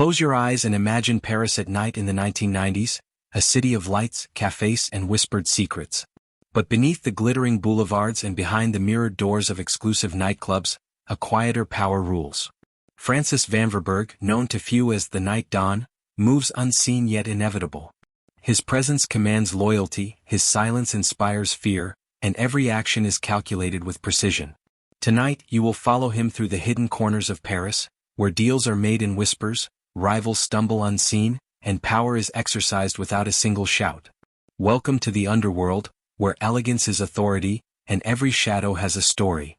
Close your eyes and imagine Paris at night in the 1990s, a city of lights, cafes and whispered secrets. But beneath the glittering boulevards and behind the mirrored doors of exclusive nightclubs, a quieter power rules. Francis Vanverberghe, known to few as the Night Dawn, moves unseen yet inevitable. His presence commands loyalty, his silence inspires fear, and every action is calculated with precision. Tonight you will follow him through the hidden corners of Paris, where deals are made in whispers, rivals stumble unseen, and power is exercised without a single shout. Welcome to the underworld, where elegance is authority, and every shadow has a story.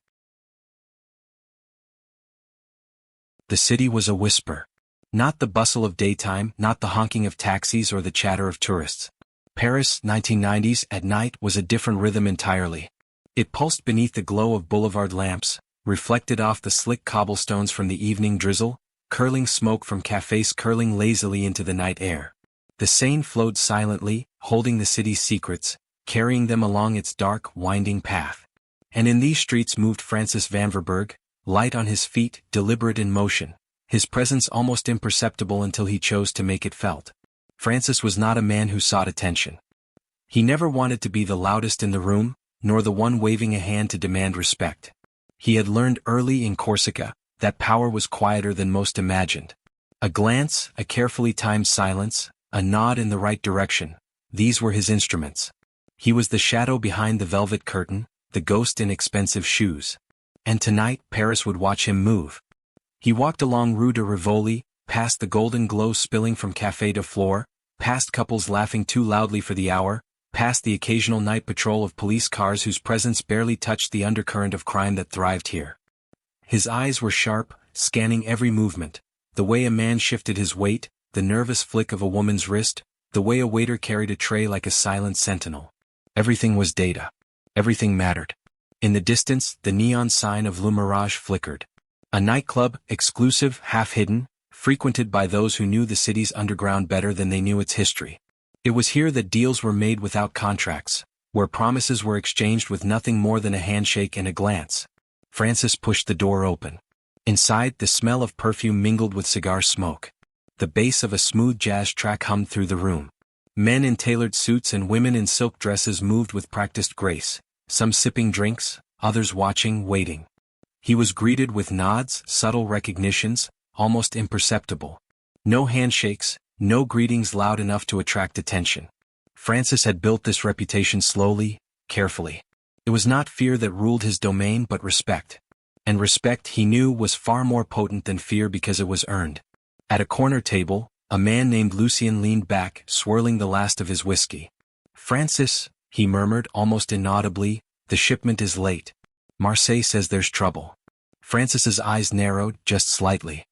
The city was a whisper. Not the bustle of daytime, not the honking of taxis or the chatter of tourists. Paris, 1990s, at night was a different rhythm entirely. It pulsed beneath the glow of boulevard lamps, reflected off the slick cobblestones from the evening drizzle, curling smoke from cafes curling lazily into the night air. The Seine flowed silently, holding the city's secrets, carrying them along its dark, winding path. And in these streets moved Francis Vanverberghe, light on his feet, deliberate in motion, his presence almost imperceptible until he chose to make it felt. Francis was not a man who sought attention. He never wanted to be the loudest in the room, nor the one waving a hand to demand respect. He had learned early in Corsica that power was quieter than most imagined. A glance, a carefully timed silence, a nod in the right direction, these were his instruments. He was the shadow behind the velvet curtain, the ghost in expensive shoes. And tonight Paris would watch him move. He walked along Rue de Rivoli, past the golden glow spilling from Café de Flore, past couples laughing too loudly for the hour, past the occasional night patrol of police cars whose presence barely touched the undercurrent of crime that thrived here. His eyes were sharp, scanning every movement, the way a man shifted his weight, the nervous flick of a woman's wrist, the way a waiter carried a tray like a silent sentinel. Everything was data. Everything mattered. In the distance, the neon sign of Le Mirage flickered. A nightclub, exclusive, half-hidden, frequented by those who knew the city's underground better than they knew its history. It was here that deals were made without contracts, where promises were exchanged with nothing more than a handshake and a glance. Francis pushed the door open. Inside, the smell of perfume mingled with cigar smoke. The bass of a smooth jazz track hummed through the room. Men in tailored suits and women in silk dresses moved with practiced grace, some sipping drinks, others watching, waiting. He was greeted with nods, subtle recognitions, almost imperceptible. No handshakes, no greetings loud enough to attract attention. Francis had built this reputation slowly, carefully. It was not fear that ruled his domain but respect. And respect, he knew, was far more potent than fear because it was earned. At a corner table, a man named Lucien leaned back, swirling the last of his whiskey. "Francis," he murmured almost inaudibly, "the shipment is late. Marseille says there's trouble." Francis's eyes narrowed, just slightly.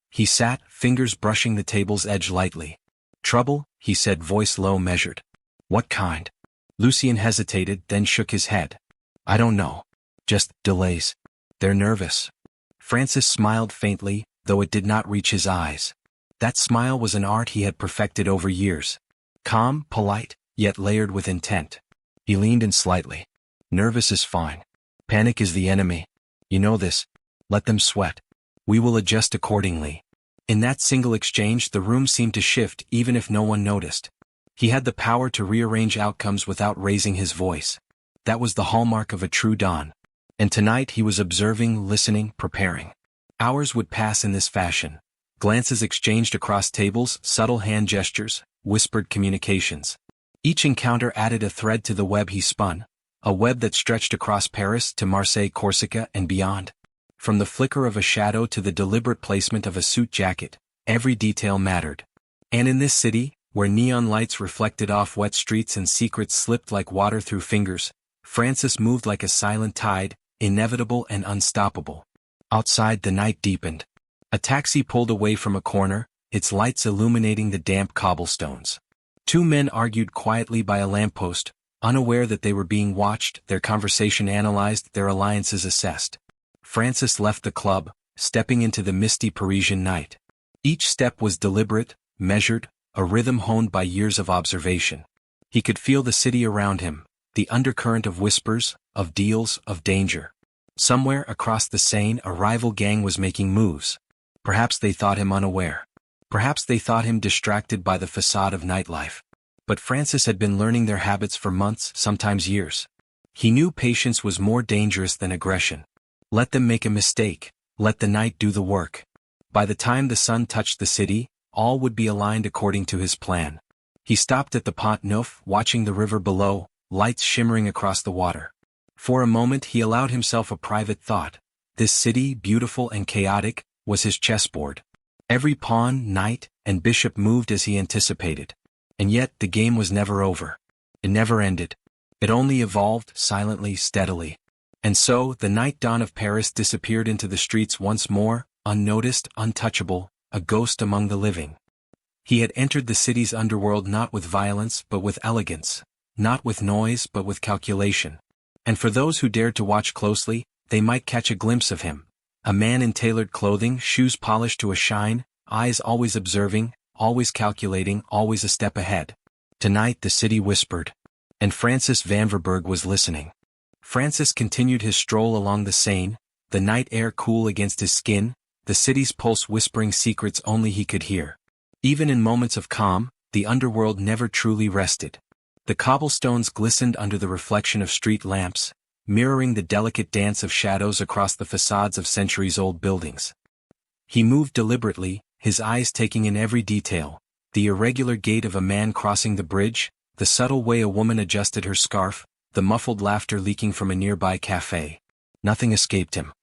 He sat, fingers brushing the table's edge lightly. "Trouble?" he said, voice low, measured. "What kind?" Lucien hesitated, then shook his head. "I don't know. Just delays. They're nervous." Francis smiled faintly, though it did not reach his eyes. That smile was an art he had perfected over years. Calm, polite, yet layered with intent. He leaned in slightly. "Nervous is fine. Panic is the enemy. You know this. Let them sweat. We will adjust accordingly." In that single exchange the room seemed to shift even if no one noticed. He had the power to rearrange outcomes without raising his voice. That was the hallmark of a true Don. And tonight he was observing, listening, preparing. Hours would pass in this fashion. Glances exchanged across tables, subtle hand gestures, whispered communications. Each encounter added a thread to the web he spun, a web that stretched across Paris to Marseille, Corsica, and beyond. From the flicker of a shadow to the deliberate placement of a suit jacket, every detail mattered. And in this city, where neon lights reflected off wet streets and secrets slipped like water through fingers, Francis moved like a silent tide, inevitable and unstoppable. Outside, the night deepened. A taxi pulled away from a corner, its lights illuminating the damp cobblestones. Two men argued quietly by a lamppost, unaware that they were being watched, their conversation analyzed, their alliances assessed. Francis left the club, stepping into the misty Parisian night. Each step was deliberate, measured, a rhythm honed by years of observation. He could feel the city around him, the undercurrent of whispers, of deals, of danger. Somewhere across the Seine a rival gang was making moves. Perhaps they thought him unaware. Perhaps they thought him distracted by the facade of nightlife. But Francis had been learning their habits for months, sometimes years. He knew patience was more dangerous than aggression. Let them make a mistake, let the night do the work. By the time the sun touched the city, all would be aligned according to his plan. He stopped at the Pont Neuf, watching the river below, lights shimmering across the water. For a moment he allowed himself a private thought. This city, beautiful and chaotic, was his chessboard. Every pawn, knight, and bishop moved as he anticipated. And yet the game was never over. It never ended. It only evolved, silently, steadily. And so, the night dawn of Paris disappeared into the streets once more, unnoticed, untouchable, a ghost among the living. He had entered the city's underworld not with violence but with elegance, not with noise but with calculation. And for those who dared to watch closely, they might catch a glimpse of him. A man in tailored clothing, shoes polished to a shine, eyes always observing, always calculating, always a step ahead. Tonight the city whispered. And Francis Vanverberghe was listening. Francis continued his stroll along the Seine, the night air cool against his skin, the city's pulse whispering secrets only he could hear. Even in moments of calm, the underworld never truly rested. The cobblestones glistened under the reflection of street lamps, mirroring the delicate dance of shadows across the facades of centuries-old buildings. He moved deliberately, his eyes taking in every detail, the irregular gait of a man crossing the bridge, the subtle way a woman adjusted her scarf, the muffled laughter leaking from a nearby café. Nothing escaped him.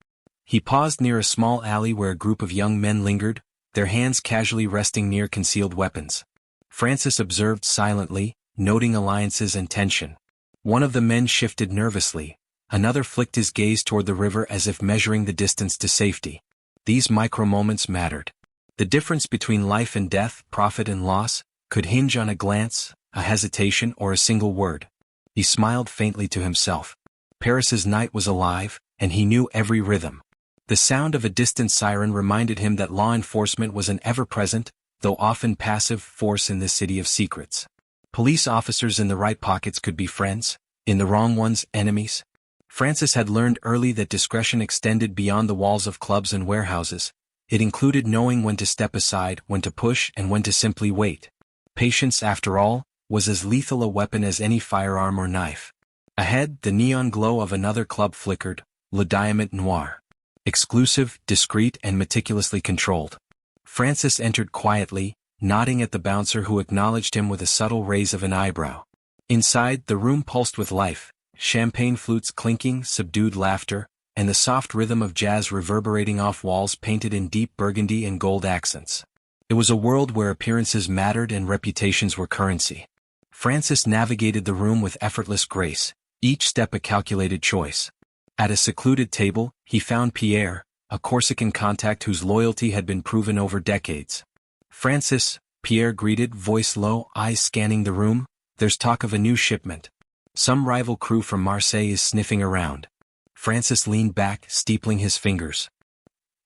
He paused near a small alley where a group of young men lingered, their hands casually resting near concealed weapons. Francis observed silently, noting alliances and tension. One of the men shifted nervously, another flicked his gaze toward the river as if measuring the distance to safety. These micro-moments mattered. The difference between life and death, profit and loss, could hinge on a glance, a hesitation, or a single word. He smiled faintly to himself. Paris's night was alive, and he knew every rhythm. The sound of a distant siren reminded him that law enforcement was an ever-present, though often passive, force in this city of secrets. Police officers in the right pockets could be friends, in the wrong ones, enemies. Francis had learned early that discretion extended beyond the walls of clubs and warehouses. It included knowing when to step aside, when to push, and when to simply wait. Patience, after all, was as lethal a weapon as any firearm or knife. Ahead, the neon glow of another club flickered, Le Diamant Noir. Exclusive, discreet, and meticulously controlled. Francis entered quietly, nodding at the bouncer who acknowledged him with a subtle raise of an eyebrow. Inside, the room pulsed with life, champagne flutes clinking, subdued laughter, and the soft rhythm of jazz reverberating off walls painted in deep burgundy and gold accents. It was a world where appearances mattered and reputations were currency. Francis navigated the room with effortless grace, each step a calculated choice. At a secluded table, he found Pierre, a Corsican contact whose loyalty had been proven over decades. "Francis," Pierre greeted, voice low, eyes scanning the room, "there's talk of a new shipment. Some rival crew from Marseille is sniffing around." Francis leaned back, steepling his fingers.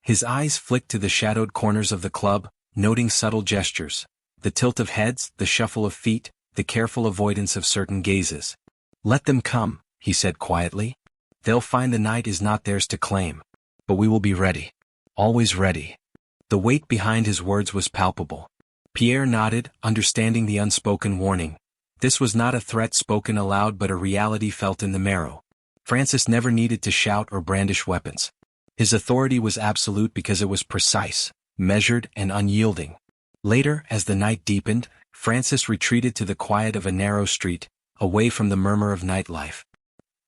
His eyes flicked to the shadowed corners of the club, noting subtle gestures, the tilt of heads, the shuffle of feet, the careful avoidance of certain gazes. "Let them come," he said quietly. "They'll find the night is not theirs to claim. But we will be ready. Always ready." The weight behind his words was palpable. Pierre nodded, understanding the unspoken warning. This was not a threat spoken aloud but a reality felt in the marrow. Francis never needed to shout or brandish weapons. His authority was absolute because it was precise, measured, and unyielding. Later, as the night deepened, Francis retreated to the quiet of a narrow street, away from the murmur of nightlife.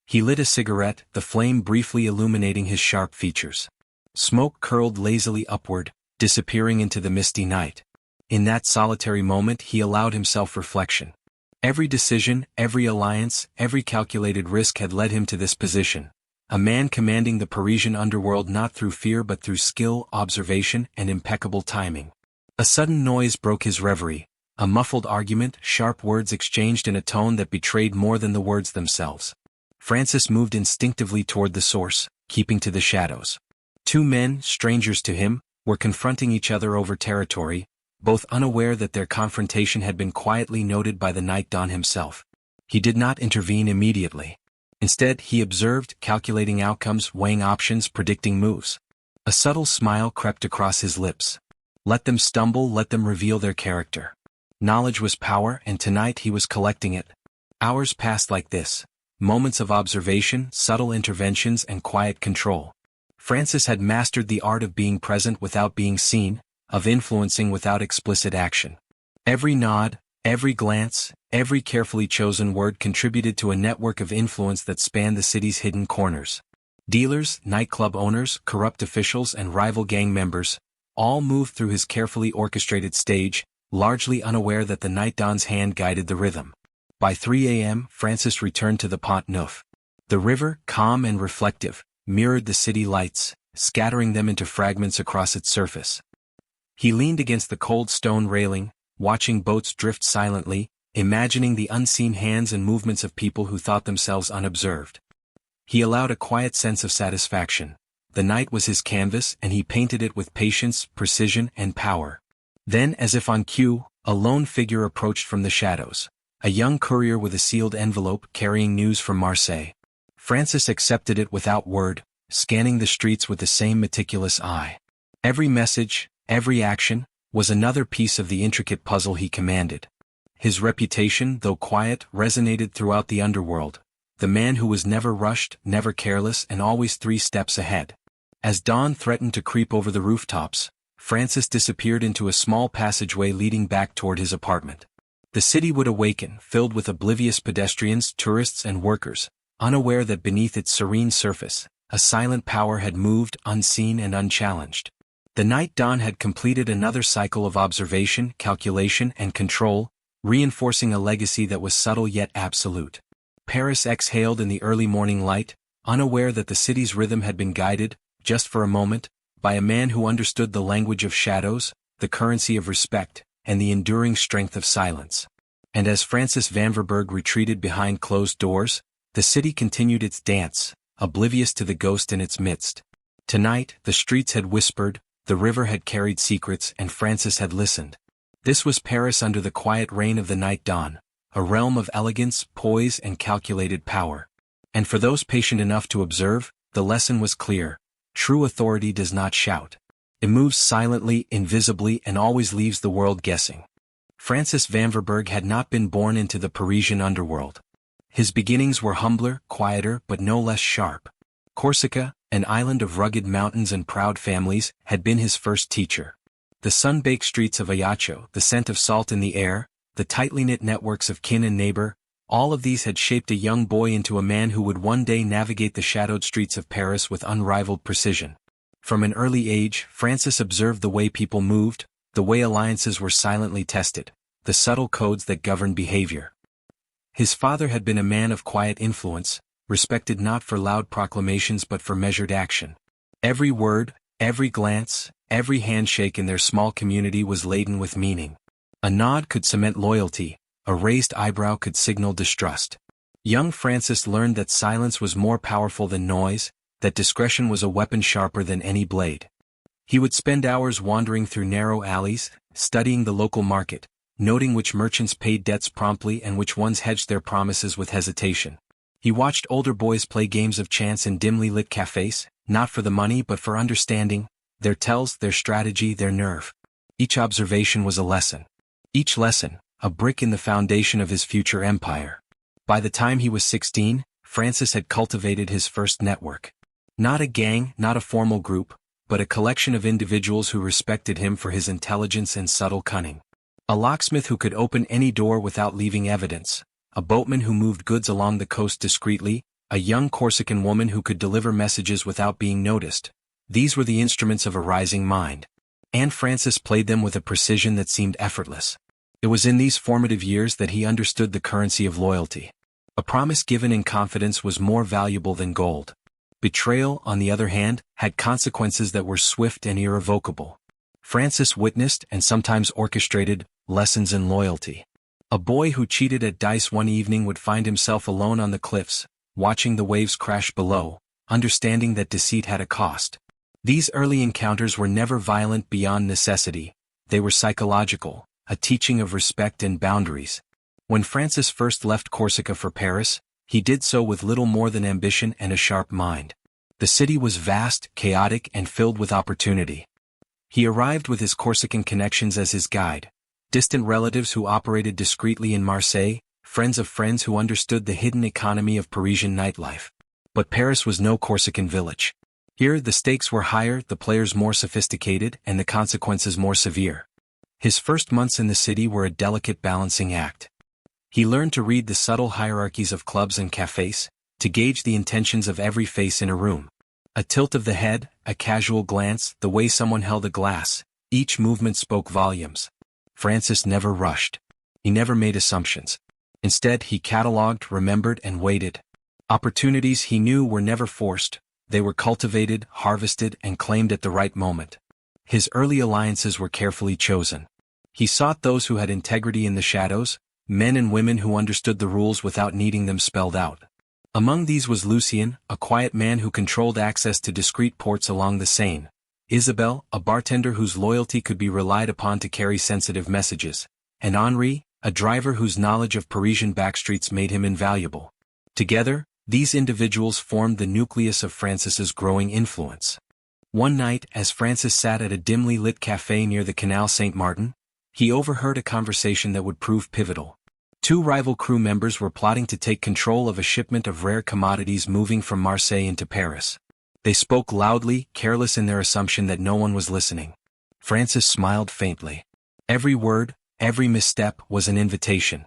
He lit a cigarette, the flame briefly illuminating his sharp features. Smoke curled lazily upward, disappearing into the misty night. In that solitary moment he allowed himself reflection. Every decision, every alliance, every calculated risk had led him to this position. A man commanding the Parisian underworld not through fear but through skill, observation, and impeccable timing. A sudden noise broke his reverie, a muffled argument, sharp words exchanged in a tone that betrayed more than the words themselves. Francis moved instinctively toward the source, keeping to the shadows. Two men, strangers to him, were confronting each other over territory, both unaware that their confrontation had been quietly noted by the night dawn himself. He did not intervene immediately. Instead, he observed, calculating outcomes, weighing options, predicting moves. A subtle smile crept across his lips. Let them stumble, let them reveal their character. Knowledge was power, and tonight he was collecting it. Hours passed like this. Moments of observation, subtle interventions, and quiet control. Francis had mastered the art of being present without being seen, of influencing without explicit action. Every nod, every glance, every carefully chosen word contributed to a network of influence that spanned the city's hidden corners. Dealers, nightclub owners, corrupt officials, and rival gang members, all moved through his carefully orchestrated stage, largely unaware that the night dawn's hand guided the rhythm. By 3 a.m., Francis returned to the Pont Neuf. The river, calm and reflective, mirrored the city lights, scattering them into fragments across its surface. He leaned against the cold stone railing, watching boats drift silently, imagining the unseen hands and movements of people who thought themselves unobserved. He allowed a quiet sense of satisfaction. The night was his canvas, and he painted it with patience, precision, and power. Then, as if on cue, a lone figure approached from the shadows. A young courier with a sealed envelope carrying news from Marseille. Francis accepted it without word, scanning the streets with the same meticulous eye. Every message, every action, was another piece of the intricate puzzle he commanded. His reputation, though quiet, resonated throughout the underworld. The man who was never rushed, never careless, and always 3 steps ahead. As dawn threatened to creep over the rooftops, Francis disappeared into a small passageway leading back toward his apartment. The city would awaken, filled with oblivious pedestrians, tourists, and workers, unaware that beneath its serene surface, a silent power had moved, unseen and unchallenged. The night dawn had completed another cycle of observation, calculation, and control, reinforcing a legacy that was subtle yet absolute. Paris exhaled in the early morning light, unaware that the city's rhythm had been guided, just for a moment, by a man who understood the language of shadows, the currency of respect, and the enduring strength of silence. And as Francis Vanverberghe retreated behind closed doors, the city continued its dance, oblivious to the ghost in its midst. Tonight, the streets had whispered, the river had carried secrets, and Francis had listened. This was Paris under the quiet reign of the night dawn, a realm of elegance, poise, and calculated power. And for those patient enough to observe, the lesson was clear. True authority does not shout. It moves silently, invisibly, and always leaves the world guessing. Francis Vanverberghe had not been born into the Parisian underworld. His beginnings were humbler, quieter, but no less sharp. Corsica, an island of rugged mountains and proud families, had been his first teacher. The sun-baked streets of Ajaccio, the scent of salt in the air, the tightly knit networks of kin and neighbor, all of these had shaped a young boy into a man who would one day navigate the shadowed streets of Paris with unrivaled precision. From an early age, Francis observed the way people moved, the way alliances were silently tested, the subtle codes that governed behavior. His father had been a man of quiet influence, respected not for loud proclamations but for measured action. Every word, every glance, every handshake in their small community was laden with meaning. A nod could cement loyalty, a raised eyebrow could signal distrust. Young Francis learned that silence was more powerful than noise, that discretion was a weapon sharper than any blade. He would spend hours wandering through narrow alleys, studying the local market, noting which merchants paid debts promptly and which ones hedged their promises with hesitation. He watched older boys play games of chance in dimly lit cafes, not for the money but for understanding, their tells, their strategy, their nerve. Each observation was a lesson. Each lesson, a brick in the foundation of his future empire. By the time he was 16, Francis had cultivated his first network. Not a gang, not a formal group, but a collection of individuals who respected him for his intelligence and subtle cunning. A locksmith who could open any door without leaving evidence, a boatman who moved goods along the coast discreetly, a young Corsican woman who could deliver messages without being noticed. These were the instruments of a rising mind. And Francis played them with a precision that seemed effortless. It was in these formative years that he understood the currency of loyalty. A promise given in confidence was more valuable than gold. Betrayal, on the other hand, had consequences that were swift and irrevocable. Francis witnessed, and sometimes orchestrated, lessons in loyalty. A boy who cheated at dice one evening would find himself alone on the cliffs, watching the waves crash below, understanding that deceit had a cost. These early encounters were never violent beyond necessity, they were psychological, a teaching of respect and boundaries. When Francis first left Corsica for Paris, he did so with little more than ambition and a sharp mind. The city was vast, chaotic, and filled with opportunity. He arrived with his Corsican connections as his guide, distant relatives who operated discreetly in Marseille, friends of friends who understood the hidden economy of Parisian nightlife. But Paris was no Corsican village. Here the stakes were higher, the players more sophisticated, and the consequences more severe. His first months in the city were a delicate balancing act. He learned to read the subtle hierarchies of clubs and cafés, to gauge the intentions of every face in a room. A tilt of the head, a casual glance, the way someone held a glass, each movement spoke volumes. Francis never rushed. He never made assumptions. Instead, he catalogued, remembered, and waited. Opportunities, he knew, were never forced. They were cultivated, harvested, and claimed at the right moment. His early alliances were carefully chosen. He sought those who had integrity in the shadows, men and women who understood the rules without needing them spelled out. Among these was Lucien, a quiet man who controlled access to discreet ports along the Seine. Isabelle, a bartender whose loyalty could be relied upon to carry sensitive messages. And Henri, a driver whose knowledge of Parisian backstreets made him invaluable. Together, these individuals formed the nucleus of Francis's growing influence. One night, as Francis sat at a dimly lit café near the Canal Saint-Martin, he overheard a conversation that would prove pivotal. Two rival crew members were plotting to take control of a shipment of rare commodities moving from Marseille into Paris. They spoke loudly, careless in their assumption that no one was listening. Francis smiled faintly. Every word, every misstep was an invitation.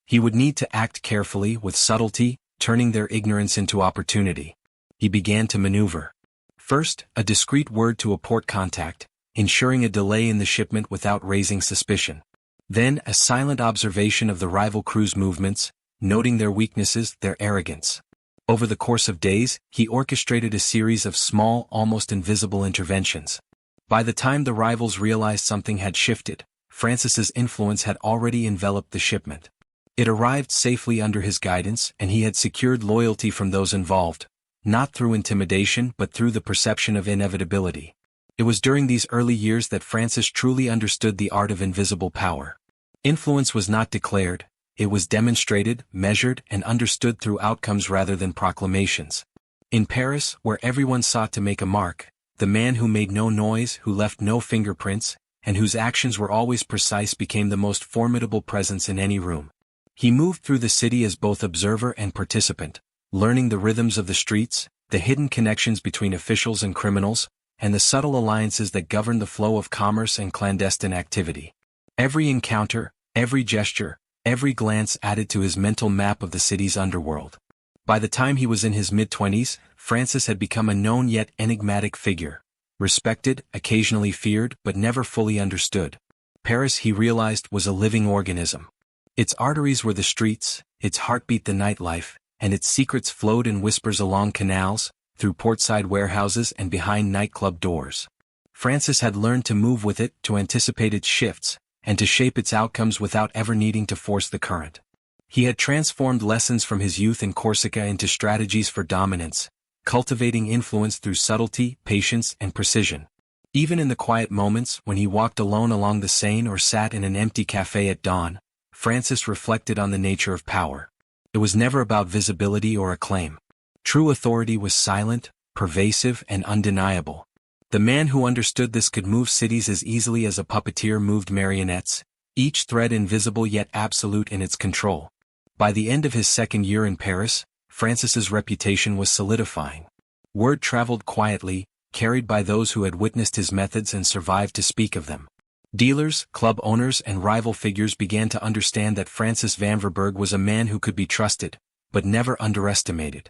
He would need to act carefully, with subtlety, turning their ignorance into opportunity. He began to maneuver. First, a discreet word to a port contact, ensuring a delay in the shipment without raising suspicion. Then, a silent observation of the rival crew's movements, noting their weaknesses, their arrogance. Over the course of days, he orchestrated a series of small, almost invisible interventions. By the time the rivals realized something had shifted, Francis's influence had already enveloped the shipment. It arrived safely under his guidance, and he had secured loyalty from those involved, not through intimidation but through the perception of inevitability. It was during these early years that Francis truly understood the art of invisible power. Influence was not declared, it was demonstrated, measured, and understood through outcomes rather than proclamations. In Paris, where everyone sought to make a mark, the man who made no noise, who left no fingerprints, and whose actions were always precise became the most formidable presence in any room. He moved through the city as both observer and participant, learning the rhythms of the streets, the hidden connections between officials and criminals, and the subtle alliances that govern the flow of commerce and clandestine activity. Every encounter, every gesture, every glance added to his mental map of the city's underworld. By the time he was in his mid-20s, Francis had become a known yet enigmatic figure. Respected, occasionally feared, but never fully understood. Paris, he realized, was a living organism. Its arteries were the streets, its heartbeat the nightlife, and its secrets flowed in whispers along canals, through portside warehouses and behind nightclub doors. Francis had learned to move with it, to anticipate its shifts, and to shape its outcomes without ever needing to force the current. He had transformed lessons from his youth in Corsica into strategies for dominance, cultivating influence through subtlety, patience, and precision. Even in the quiet moments, when he walked alone along the Seine or sat in an empty café at dawn, Francis reflected on the nature of power. It was never about visibility or acclaim. True authority was silent, pervasive, and undeniable. The man who understood this could move cities as easily as a puppeteer moved marionettes, each thread invisible yet absolute in its control. By the end of his second year in Paris, Francis's reputation was solidifying. Word traveled quietly, carried by those who had witnessed his methods and survived to speak of them. Dealers, club owners, and rival figures began to understand that Francis Vanverberghe was a man who could be trusted, but never underestimated.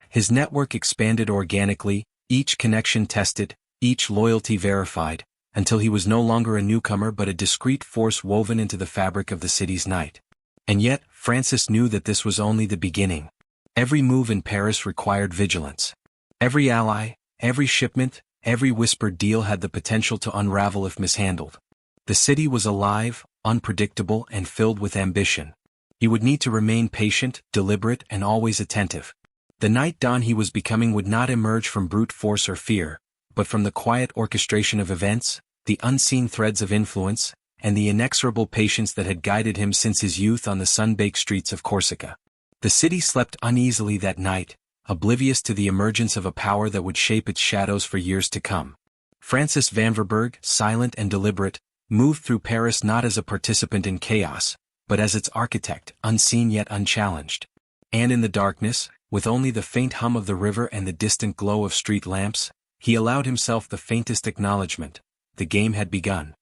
His network expanded organically, each connection tested, each loyalty verified, until he was no longer a newcomer but a discreet force woven into the fabric of the city's night. And yet, Francis knew that this was only the beginning. Every move in Paris required vigilance. Every ally, every shipment, every whispered deal had the potential to unravel if mishandled. The city was alive, unpredictable, and filled with ambition. He would need to remain patient, deliberate, and always attentive. The night Don he was becoming would not emerge from brute force or fear, but from the quiet orchestration of events, the unseen threads of influence, and the inexorable patience that had guided him since his youth on the sun-baked streets of Corsica. The city slept uneasily that night, oblivious to the emergence of a power that would shape its shadows for years to come. Francis Vanverberghe, silent and deliberate, moved through Paris not as a participant in chaos, but as its architect, unseen yet unchallenged. And in the darkness, with only the faint hum of the river and the distant glow of street lamps, he allowed himself the faintest acknowledgement: the game had begun.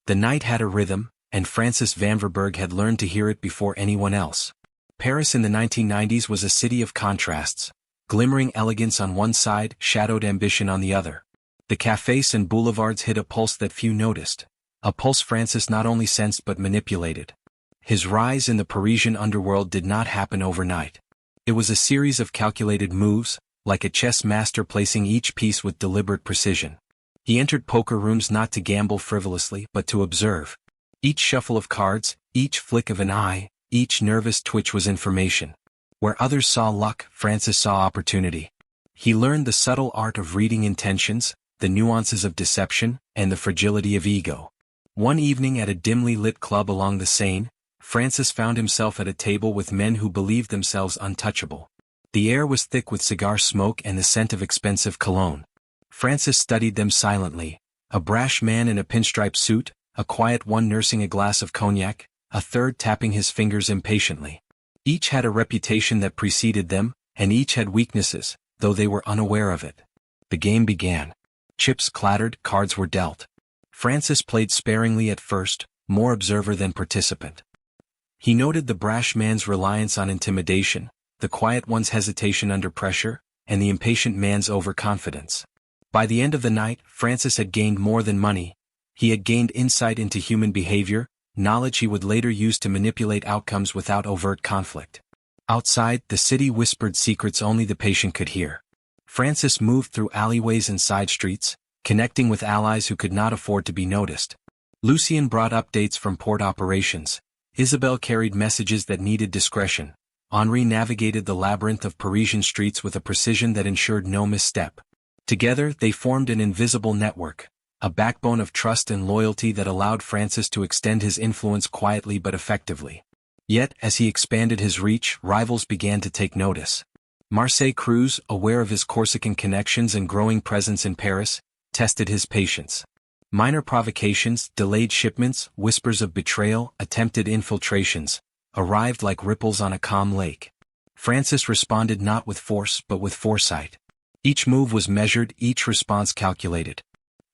The night had a rhythm, and Francis Vanverberghe had learned to hear it before anyone else. Paris in the 1990s was a city of contrasts, glimmering elegance on one side, shadowed ambition on the other. The cafés and boulevards hit a pulse that few noticed, a pulse Francis not only sensed but manipulated. His rise in the Parisian underworld did not happen overnight. It was a series of calculated moves, like a chess master placing each piece with deliberate precision. He entered poker rooms not to gamble frivolously but to observe. Each shuffle of cards, each flick of an eye, each nervous twitch was information. Where others saw luck, Francis saw opportunity. He learned the subtle art of reading intentions, the nuances of deception, and the fragility of ego. One evening at a dimly lit club along the Seine, Francis found himself at a table with men who believed themselves untouchable. The air was thick with cigar smoke and the scent of expensive cologne. Francis studied them silently: a brash man in a pinstripe suit, a quiet one nursing a glass of cognac, a third tapping his fingers impatiently. Each had a reputation that preceded them, and each had weaknesses, though they were unaware of it. The game began. Chips clattered, cards were dealt. Francis played sparingly at first, more observer than participant. He noted the brash man's reliance on intimidation, the quiet one's hesitation under pressure, and the impatient man's overconfidence. By the end of the night, Francis had gained more than money. He had gained insight into human behavior, knowledge he would later use to manipulate outcomes without overt conflict. Outside, the city whispered secrets only the patient could hear. Francis moved through alleyways and side streets, connecting with allies who could not afford to be noticed. Lucien brought updates from port operations. Isabelle carried messages that needed discretion. Henri navigated the labyrinth of Parisian streets with a precision that ensured no misstep. Together, they formed an invisible network, a backbone of trust and loyalty that allowed Francis to extend his influence quietly but effectively. Yet, as he expanded his reach, rivals began to take notice. Marseille Cruz, aware of his Corsican connections and growing presence in Paris, tested his patience. Minor provocations, delayed shipments, whispers of betrayal, attempted infiltrations, arrived like ripples on a calm lake. Francis responded not with force but with foresight. Each move was measured, each response calculated.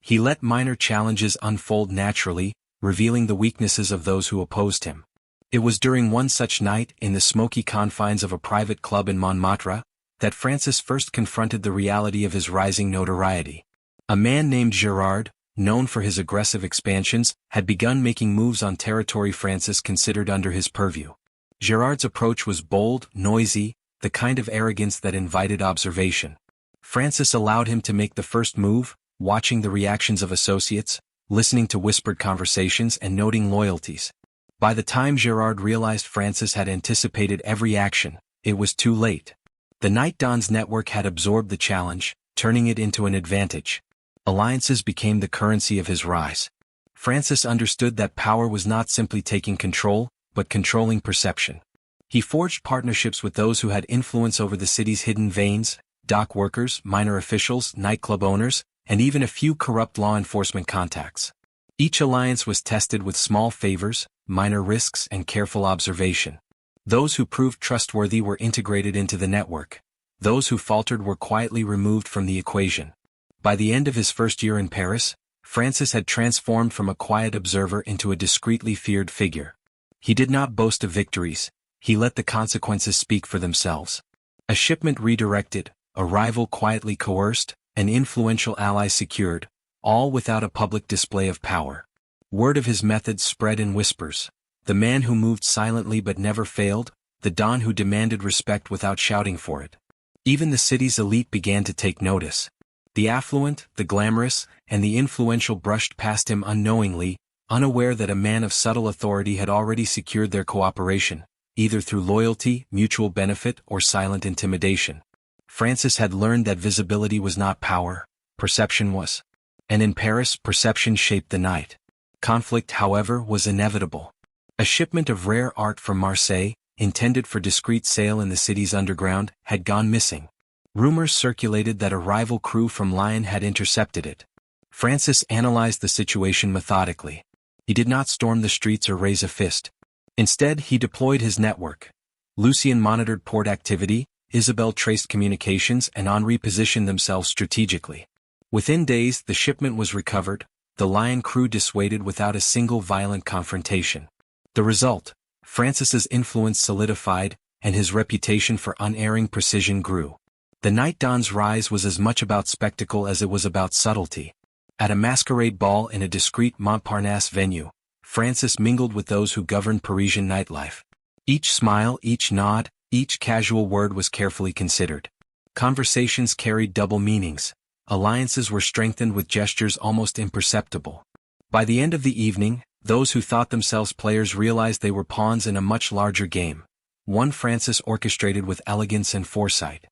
He let minor challenges unfold naturally, revealing the weaknesses of those who opposed him. It was during one such night, in the smoky confines of a private club in Montmartre, that Francis first confronted the reality of his rising notoriety. A man named Gerard, known for his aggressive expansions, had begun making moves on territory Francis considered under his purview. Gerard's approach was bold, noisy, the kind of arrogance that invited observation. Francis allowed him to make the first move, watching the reactions of associates, listening to whispered conversations and noting loyalties. By the time Gerard realized Francis had anticipated every action, it was too late. The Night Don's network had absorbed the challenge, turning it into an advantage. Alliances became the currency of his rise. Francis understood that power was not simply taking control, but controlling perception. He forged partnerships with those who had influence over the city's hidden veins: dock workers, minor officials, nightclub owners, and even a few corrupt law enforcement contacts. Each alliance was tested with small favors, minor risks, and careful observation. Those who proved trustworthy were integrated into the network. Those who faltered were quietly removed from the equation. By the end of his first year in Paris, Francis had transformed from a quiet observer into a discreetly feared figure. He did not boast of victories, he let the consequences speak for themselves. A shipment redirected, a rival quietly coerced, an influential ally secured, all without a public display of power. Word of his methods spread in whispers. The man who moved silently but never failed, the Don who demanded respect without shouting for it. Even the city's elite began to take notice. The affluent, the glamorous, and the influential brushed past him unknowingly, unaware that a man of subtle authority had already secured their cooperation, either through loyalty, mutual benefit, or silent intimidation. Francis had learned that visibility was not power, perception was. And in Paris, perception shaped the night. Conflict, however, was inevitable. A shipment of rare art from Marseille, intended for discreet sale in the city's underground, had gone missing. Rumors circulated that a rival crew from Lyon had intercepted it. Francis analyzed the situation methodically. He did not storm the streets or raise a fist. Instead, he deployed his network. Lucien monitored port activity, Isabelle traced communications, and Henri positioned themselves strategically. Within days, the shipment was recovered, the Lion crew dissuaded without a single violent confrontation. The result: Francis's influence solidified, and his reputation for unerring precision grew. The Night Dawn's rise was as much about spectacle as it was about subtlety. At a masquerade ball in a discreet Montparnasse venue, Francis mingled with those who governed Parisian nightlife. Each smile, each nod, each casual word was carefully considered. Conversations carried double meanings. Alliances were strengthened with gestures almost imperceptible. By the end of the evening, those who thought themselves players realized they were pawns in a much larger game, one Francis orchestrated with elegance and foresight.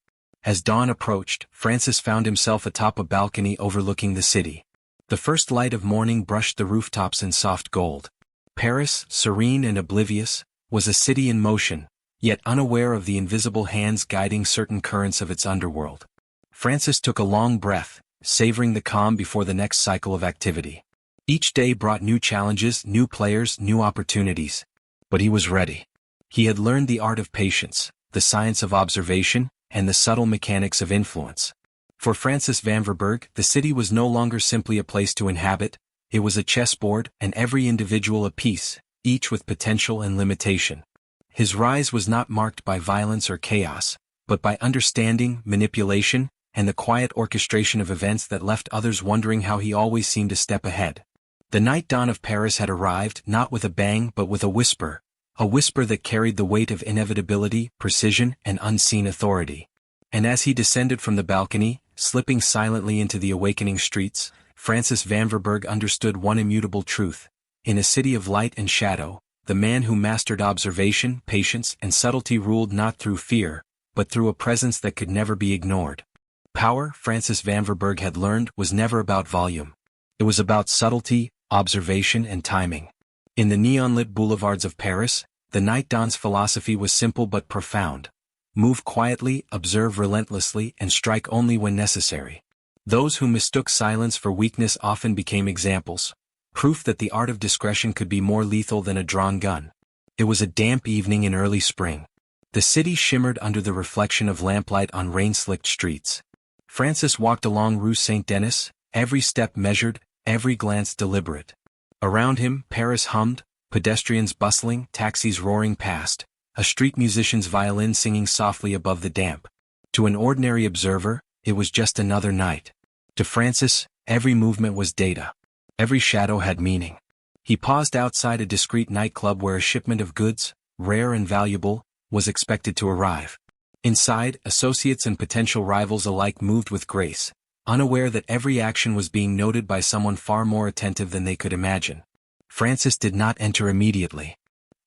As dawn approached, Francis found himself atop a balcony overlooking the city. The first light of morning brushed the rooftops in soft gold. Paris, serene and oblivious, was a city in motion, yet unaware of the invisible hands guiding certain currents of its underworld. Francis took a long breath, savoring the calm before the next cycle of activity. Each day brought new challenges, new players, new opportunities. But he was ready. He had learned the art of patience, the science of observation, and the subtle mechanics of influence. For Francis Vanverberghe, the city was no longer simply a place to inhabit, it was a chessboard, and every individual a piece, each with potential and limitation. His rise was not marked by violence or chaos, but by understanding, manipulation, and the quiet orchestration of events that left others wondering how he always seemed a step ahead. The night dawn of Paris had arrived not with a bang but with a whisper that carried the weight of inevitability, precision, and unseen authority. And as he descended from the balcony, slipping silently into the awakening streets, Francis Vanverberghe understood one immutable truth. In a city of light and shadow, the man who mastered observation, patience, and subtlety ruled not through fear, but through a presence that could never be ignored. Power, Francis Vanverberghe had learned, was never about volume. It was about subtlety, observation, and timing. In the neon-lit boulevards of Paris, the night dawn's philosophy was simple but profound. Move quietly, observe relentlessly, and strike only when necessary. Those who mistook silence for weakness often became examples, proof that the art of discretion could be more lethal than a drawn gun. It was a damp evening in early spring. The city shimmered under the reflection of lamplight on rain-slicked streets. Francis walked along Rue Saint-Denis, every step measured, every glance deliberate. Around him, Paris hummed, pedestrians bustling, taxis roaring past, a street musician's violin singing softly above the damp. To an ordinary observer, it was just another night. To Francis, every movement was data. Every shadow had meaning. He paused outside a discreet nightclub where a shipment of goods, rare and valuable, was expected to arrive. Inside, associates and potential rivals alike moved with grace, unaware that every action was being noted by someone far more attentive than they could imagine. Francis did not enter immediately.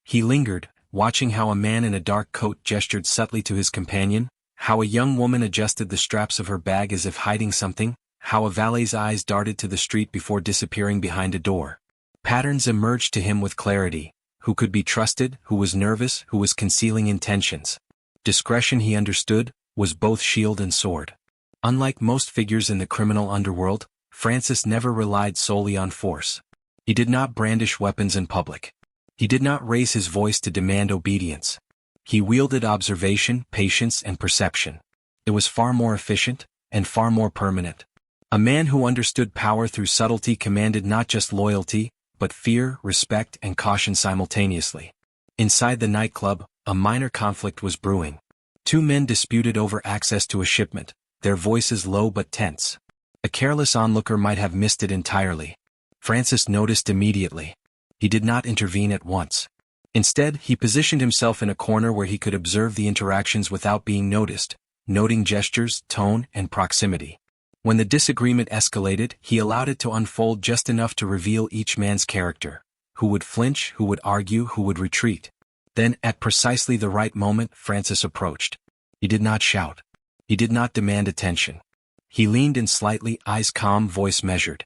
He lingered, watching how a man in a dark coat gestured subtly to his companion, how a young woman adjusted the straps of her bag as if hiding something, how a valet's eyes darted to the street before disappearing behind a door. Patterns emerged to him with clarity: who could be trusted, who was nervous, who was concealing intentions. Discretion, he understood, was both shield and sword. Unlike most figures in the criminal underworld, Francis never relied solely on force. He did not brandish weapons in public. He did not raise his voice to demand obedience. He wielded observation, patience, and perception. It was far more efficient, and far more permanent. A man who understood power through subtlety commanded not just loyalty, but fear, respect, and caution simultaneously. Inside the nightclub, a minor conflict was brewing. Two men disputed over access to a shipment, their voices low but tense. A careless onlooker might have missed it entirely. Francis noticed immediately. He did not intervene at once. Instead, he positioned himself in a corner where he could observe the interactions without being noticed, noting gestures, tone, and proximity. When the disagreement escalated, he allowed it to unfold just enough to reveal each man's character. Who would flinch, who would argue, who would retreat. Then, at precisely the right moment, Francis approached. He did not shout. He did not demand attention. He leaned in slightly, eyes calm, voice measured.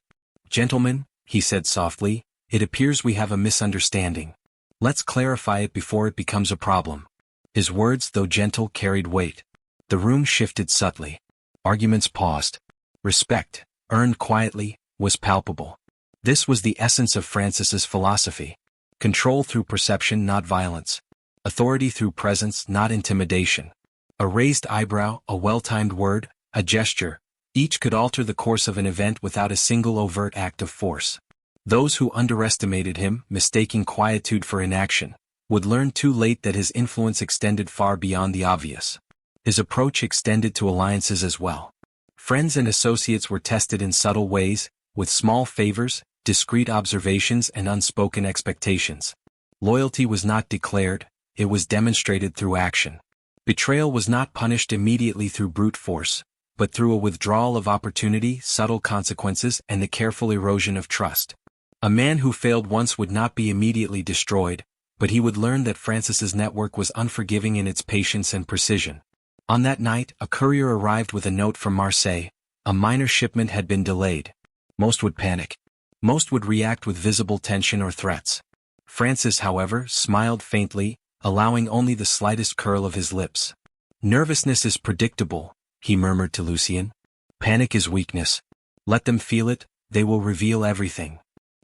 "Gentlemen," he said softly, "it appears we have a misunderstanding. Let's clarify it before it becomes a problem." His words, though gentle, carried weight. The room shifted subtly. Arguments paused. Respect, earned quietly, was palpable. This was the essence of Francis's philosophy. Control through perception, not violence. Authority through presence, not intimidation. A raised eyebrow, a well-timed word, a gesture, each could alter the course of an event without a single overt act of force. Those who underestimated him, mistaking quietude for inaction, would learn too late that his influence extended far beyond the obvious. His approach extended to alliances as well. Friends and associates were tested in subtle ways, with small favors, discreet observations and unspoken expectations. Loyalty was not declared, it was demonstrated through action. Betrayal was not punished immediately through brute force, but through a withdrawal of opportunity, subtle consequences, and the careful erosion of trust. A man who failed once would not be immediately destroyed, but he would learn that Francis's network was unforgiving in its patience and precision. On that night, a courier arrived with a note from Marseille. A minor shipment had been delayed. Most would panic. Most would react with visible tension or threats. Francis, however, smiled faintly, allowing only the slightest curl of his lips. "Nervousness is predictable," he murmured to Lucien. "Panic is weakness. Let them feel it, they will reveal everything."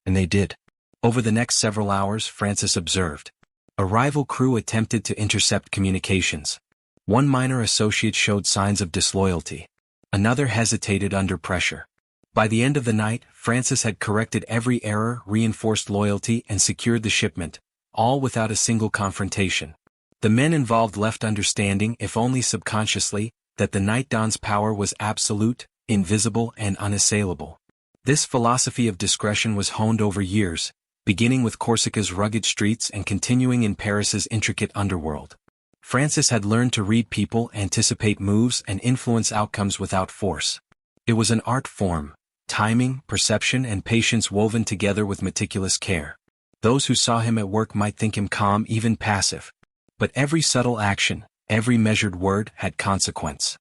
And they did. Over the next several hours, Francis observed. A rival crew attempted to intercept communications. One minor associate showed signs of disloyalty. Another hesitated under pressure. By the end of the night, Francis had corrected every error, reinforced loyalty, and secured the shipment, all without a single confrontation. The men involved left understanding, if only subconsciously, that the Night Dawn's power was absolute, invisible, and unassailable. This philosophy of discretion was honed over years, beginning with Corsica's rugged streets and continuing in Paris's intricate underworld. Francis had learned to read people, anticipate moves, and influence outcomes without force. It was an art form, timing, perception, and patience woven together with meticulous care. Those who saw him at work might think him calm, even passive. But every subtle action, every measured word, had consequence.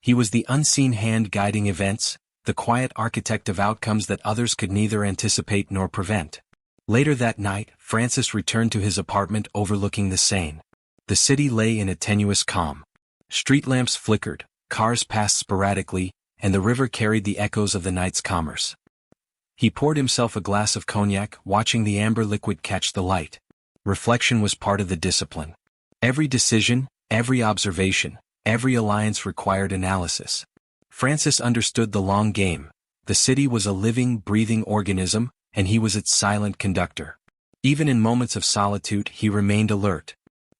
He was the unseen hand guiding events, the quiet architect of outcomes that others could neither anticipate nor prevent. Later that night, Francis returned to his apartment overlooking the Seine. The city lay in a tenuous calm. Street lamps flickered, cars passed sporadically, and the river carried the echoes of the night's commerce. He poured himself a glass of cognac, watching the amber liquid catch the light. Reflection was part of the discipline. Every decision, every observation, every alliance required analysis. Francis understood the long game. The city was a living, breathing organism, and he was its silent conductor. Even in moments of solitude, he remained alert.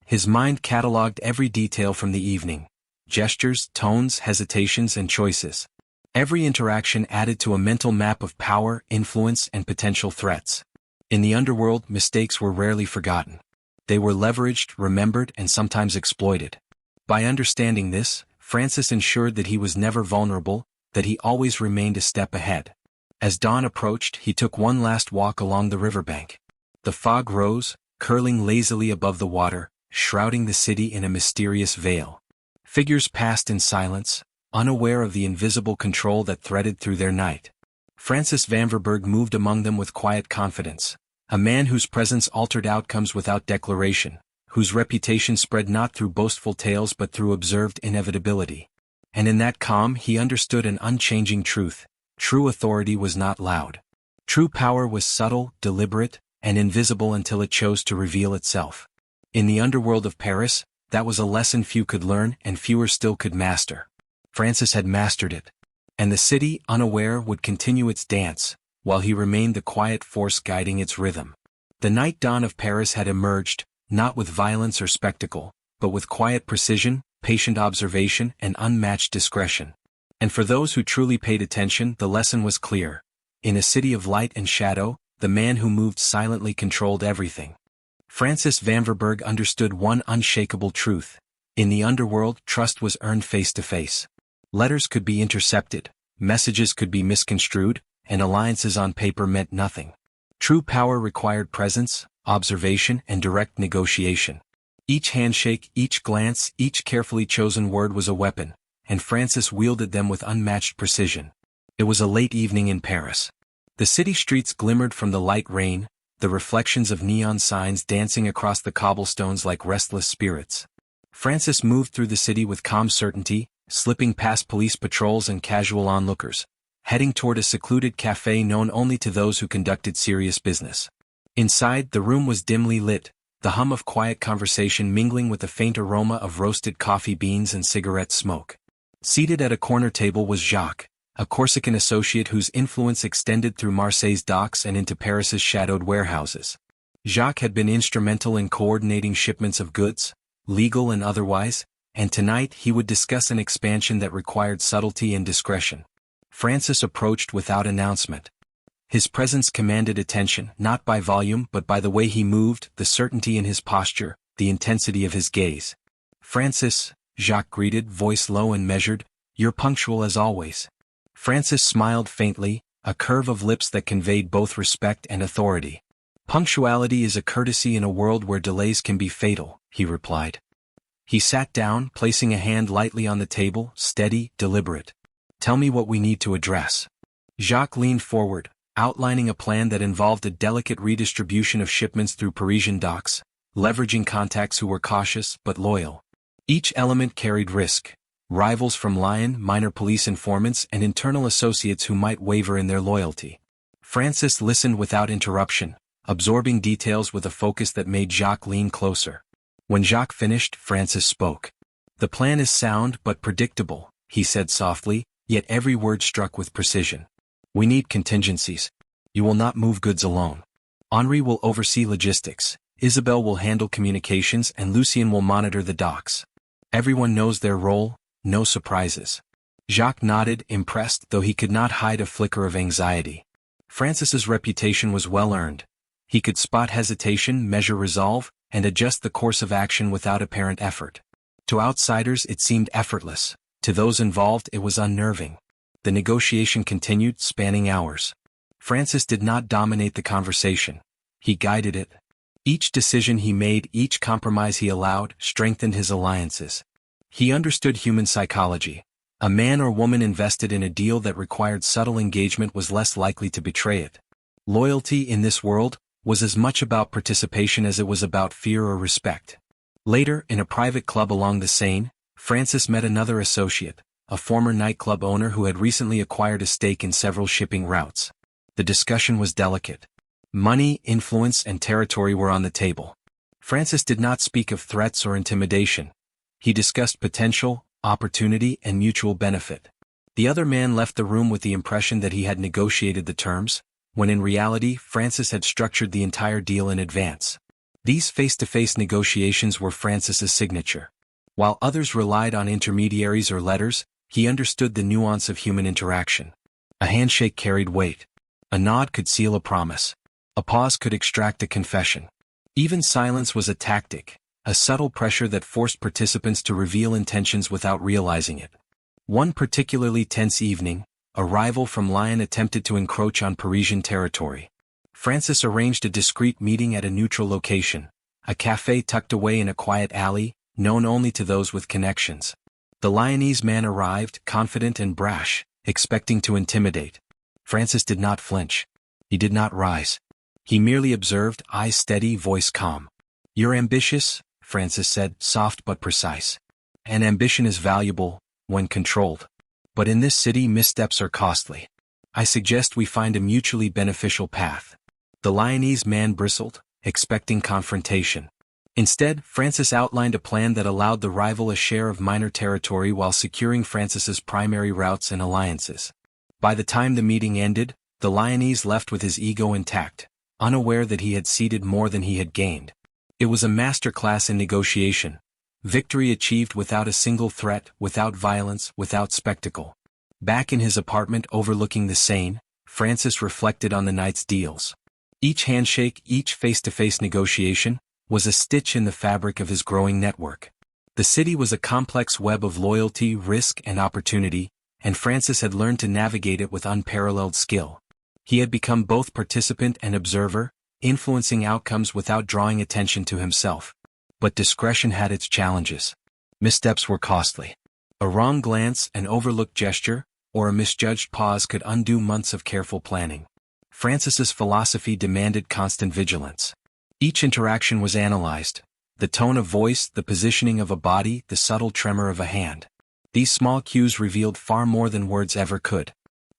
His mind catalogued every detail from the evening. Gestures, tones, hesitations, and choices. Every interaction added to a mental map of power, influence, and potential threats. In the underworld, mistakes were rarely forgotten. They were leveraged, remembered, and sometimes exploited. By understanding this, Francis ensured that he was never vulnerable, that he always remained a step ahead. As dawn approached, he took one last walk along the riverbank. The fog rose, curling lazily above the water, shrouding the city in a mysterious veil. Figures passed in silence, unaware of the invisible control that threaded through their night. Francis Vanverberghe moved among them with quiet confidence, a man whose presence altered outcomes without declaration, whose reputation spread not through boastful tales but through observed inevitability. And in that calm he understood an unchanging truth: true authority was not loud. True power was subtle, deliberate, and invisible until it chose to reveal itself. In the underworld of Paris, that was a lesson few could learn and fewer still could master. Francis had mastered it. And the city, unaware, would continue its dance, while he remained the quiet force guiding its rhythm. The night dawn of Paris had emerged, not with violence or spectacle, but with quiet precision, patient observation, and unmatched discretion. And for those who truly paid attention, the lesson was clear. In a city of light and shadow, the man who moved silently controlled everything. Francis Vanverberghe understood one unshakable truth. In the underworld, trust was earned face to face. Letters could be intercepted, messages could be misconstrued, and alliances on paper meant nothing. True power required presence, observation, and direct negotiation. Each handshake, each glance, each carefully chosen word was a weapon, and Francis wielded them with unmatched precision. It was a late evening in Paris. The city streets glimmered from the light rain, the reflections of neon signs dancing across the cobblestones like restless spirits. Francis moved through the city with calm certainty, slipping past police patrols and casual onlookers, heading toward a secluded cafe known only to those who conducted serious business. Inside, the room was dimly lit, the hum of quiet conversation mingling with the faint aroma of roasted coffee beans and cigarette smoke. Seated at a corner table was Jacques, a Corsican associate whose influence extended through Marseille's docks and into Paris's shadowed warehouses. Jacques had been instrumental in coordinating shipments of goods, legal and otherwise, and tonight he would discuss an expansion that required subtlety and discretion. Francis approached without announcement. His presence commanded attention, not by volume but by the way he moved, the certainty in his posture, the intensity of his gaze. "Francis," Jacques greeted, voice low and measured, "you're punctual as always." Francis smiled faintly, a curve of lips that conveyed both respect and authority. "Punctuality is a courtesy in a world where delays can be fatal," he replied. He sat down, placing a hand lightly on the table, steady, deliberate. "Tell me what we need to address." Jacques leaned forward, outlining a plan that involved a delicate redistribution of shipments through Parisian docks, leveraging contacts who were cautious but loyal. Each element carried risk: rivals from Lyon, minor police informants, and internal associates who might waver in their loyalty. Francis listened without interruption, absorbing details with a focus that made Jacques lean closer. When Jacques finished, Francis spoke. "The plan is sound but predictable," he said softly, yet every word struck with precision. "We need contingencies. You will not move goods alone. Henri will oversee logistics, Isabelle will handle communications, and Lucien will monitor the docks. Everyone knows their role, no surprises." Jacques nodded, impressed, though he could not hide a flicker of anxiety. Francis's reputation was well earned. He could spot hesitation, measure resolve, and adjust the course of action without apparent effort. To outsiders it seemed effortless. To those involved it was unnerving. The negotiation continued, spanning hours. Francis did not dominate the conversation. He guided it. Each decision he made, each compromise he allowed, strengthened his alliances. He understood human psychology. A man or woman invested in a deal that required subtle engagement was less likely to betray it. Loyalty in this world was as much about participation as it was about fear or respect. Later, in a private club along the Seine, Francis met another associate, a former nightclub owner who had recently acquired a stake in several shipping routes. The discussion was delicate. Money, influence, and territory were on the table. Francis did not speak of threats or intimidation. He discussed potential, opportunity, and mutual benefit. The other man left the room with the impression that he had negotiated the terms, when in reality Francis had structured the entire deal in advance. These face-to-face negotiations were Francis's signature. While others relied on intermediaries or letters, he understood the nuance of human interaction. A handshake carried weight. A nod could seal a promise. A pause could extract a confession. Even silence was a tactic, a subtle pressure that forced participants to reveal intentions without realizing it. One particularly tense evening, a rival from Lyon attempted to encroach on Parisian territory. Francis arranged a discreet meeting at a neutral location, a café tucked away in a quiet alley, known only to those with connections. The Lyonese man arrived, confident and brash, expecting to intimidate. Francis did not flinch. He did not rise. He merely observed, eyes steady, voice calm. "You're ambitious," Francis said, soft but precise. "And ambition is valuable, when controlled. But in this city missteps are costly. I suggest we find a mutually beneficial path." The Lyonese man bristled, expecting confrontation. Instead, Francis outlined a plan that allowed the rival a share of minor territory while securing Francis's primary routes and alliances. By the time the meeting ended, the Lyonese left with his ego intact, unaware that he had ceded more than he had gained. It was a masterclass in negotiation. Victory achieved without a single threat, without violence, without spectacle. Back in his apartment overlooking the Seine, Francis reflected on the night's deals. Each handshake, each face-to-face negotiation, was a stitch in the fabric of his growing network. The city was a complex web of loyalty, risk, and opportunity, and Francis had learned to navigate it with unparalleled skill. He had become both participant and observer, influencing outcomes without drawing attention to himself. But discretion had its challenges. Missteps were costly. A wrong glance, an overlooked gesture, or a misjudged pause could undo months of careful planning. Francis's philosophy demanded constant vigilance. Each interaction was analyzed. The tone of voice, the positioning of a body, the subtle tremor of a hand. These small cues revealed far more than words ever could.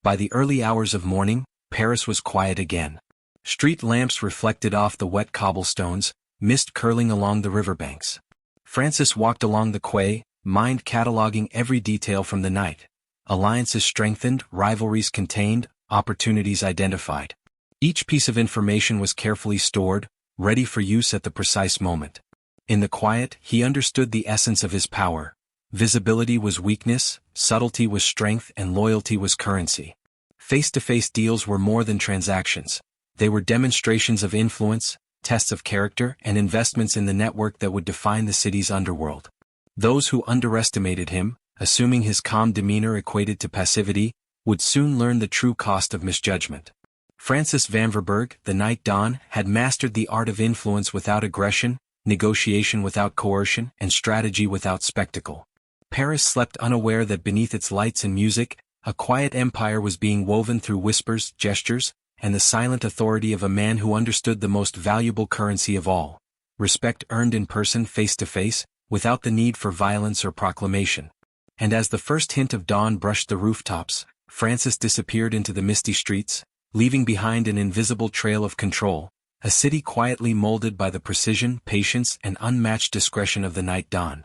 By the early hours of morning, Paris was quiet again. Street lamps reflected off the wet cobblestones, mist curling along the riverbanks. Francis walked along the quay, mind cataloging every detail from the night. Alliances strengthened, rivalries contained, opportunities identified. Each piece of information was carefully stored, ready for use at the precise moment. In the quiet, he understood the essence of his power. Visibility was weakness, subtlety was strength, and loyalty was currency. Face-to-face deals were more than transactions. They were demonstrations of influence, tests of character, and investments in the network that would define the city's underworld. Those who underestimated him, assuming his calm demeanor equated to passivity, would soon learn the true cost of misjudgment. Francis Vanverberghe, the Night Don, had mastered the art of influence without aggression, negotiation without coercion, and strategy without spectacle. Paris slept unaware that beneath its lights and music, a quiet empire was being woven through whispers, gestures, and the silent authority of a man who understood the most valuable currency of all: respect earned in person, face to face, without the need for violence or proclamation. And as the first hint of dawn brushed the rooftops, Francis disappeared into the misty streets, leaving behind an invisible trail of control, a city quietly molded by the precision, patience, and unmatched discretion of the Night Don.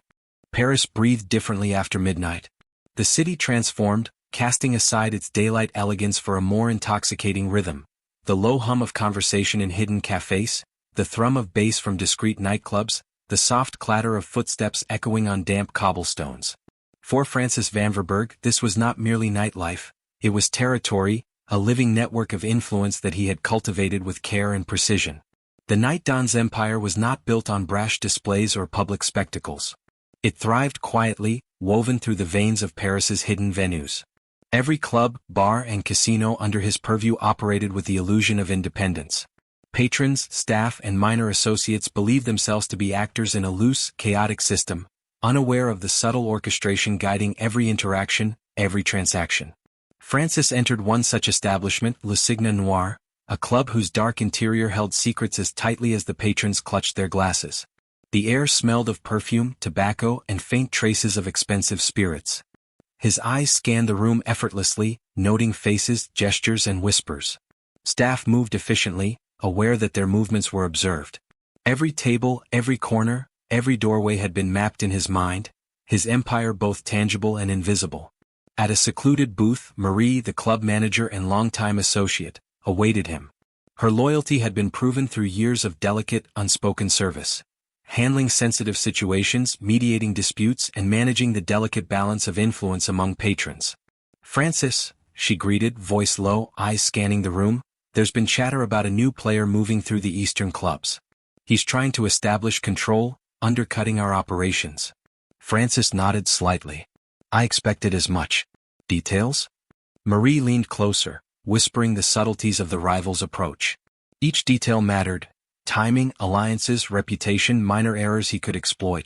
Paris breathed differently after midnight. The city transformed, casting aside its daylight elegance for a more intoxicating rhythm. The low hum of conversation in hidden cafes, the thrum of bass from discreet nightclubs, the soft clatter of footsteps echoing on damp cobblestones. For Francis Vanverberghe, this was not merely nightlife, it was territory, a living network of influence that he had cultivated with care and precision. The Night Don's empire was not built on brash displays or public spectacles. It thrived quietly, woven through the veins of Paris's hidden venues. Every club, bar, and casino under his purview operated with the illusion of independence. Patrons, staff, and minor associates believed themselves to be actors in a loose, chaotic system, unaware of the subtle orchestration guiding every interaction, every transaction. Francis entered one such establishment, Le Cygne Noir, a club whose dark interior held secrets as tightly as the patrons clutched their glasses. The air smelled of perfume, tobacco, and faint traces of expensive spirits. His eyes scanned the room effortlessly, noting faces, gestures, and whispers. Staff moved efficiently, aware that their movements were observed. Every table, every corner, every doorway had been mapped in his mind, his empire both tangible and invisible. At a secluded booth, Marie, the club manager and longtime associate, awaited him. Her loyalty had been proven through years of delicate, unspoken service. Handling sensitive situations, mediating disputes, and managing the delicate balance of influence among patrons. "Francis," she greeted, voice low, eyes scanning the room, "there's been chatter about a new player moving through the eastern clubs. He's trying to establish control, undercutting our operations." Francis nodded slightly. "I expected as much. Details?" Marie leaned closer, whispering the subtleties of the rival's approach. Each detail mattered: timing, alliances, reputation, minor errors he could exploit.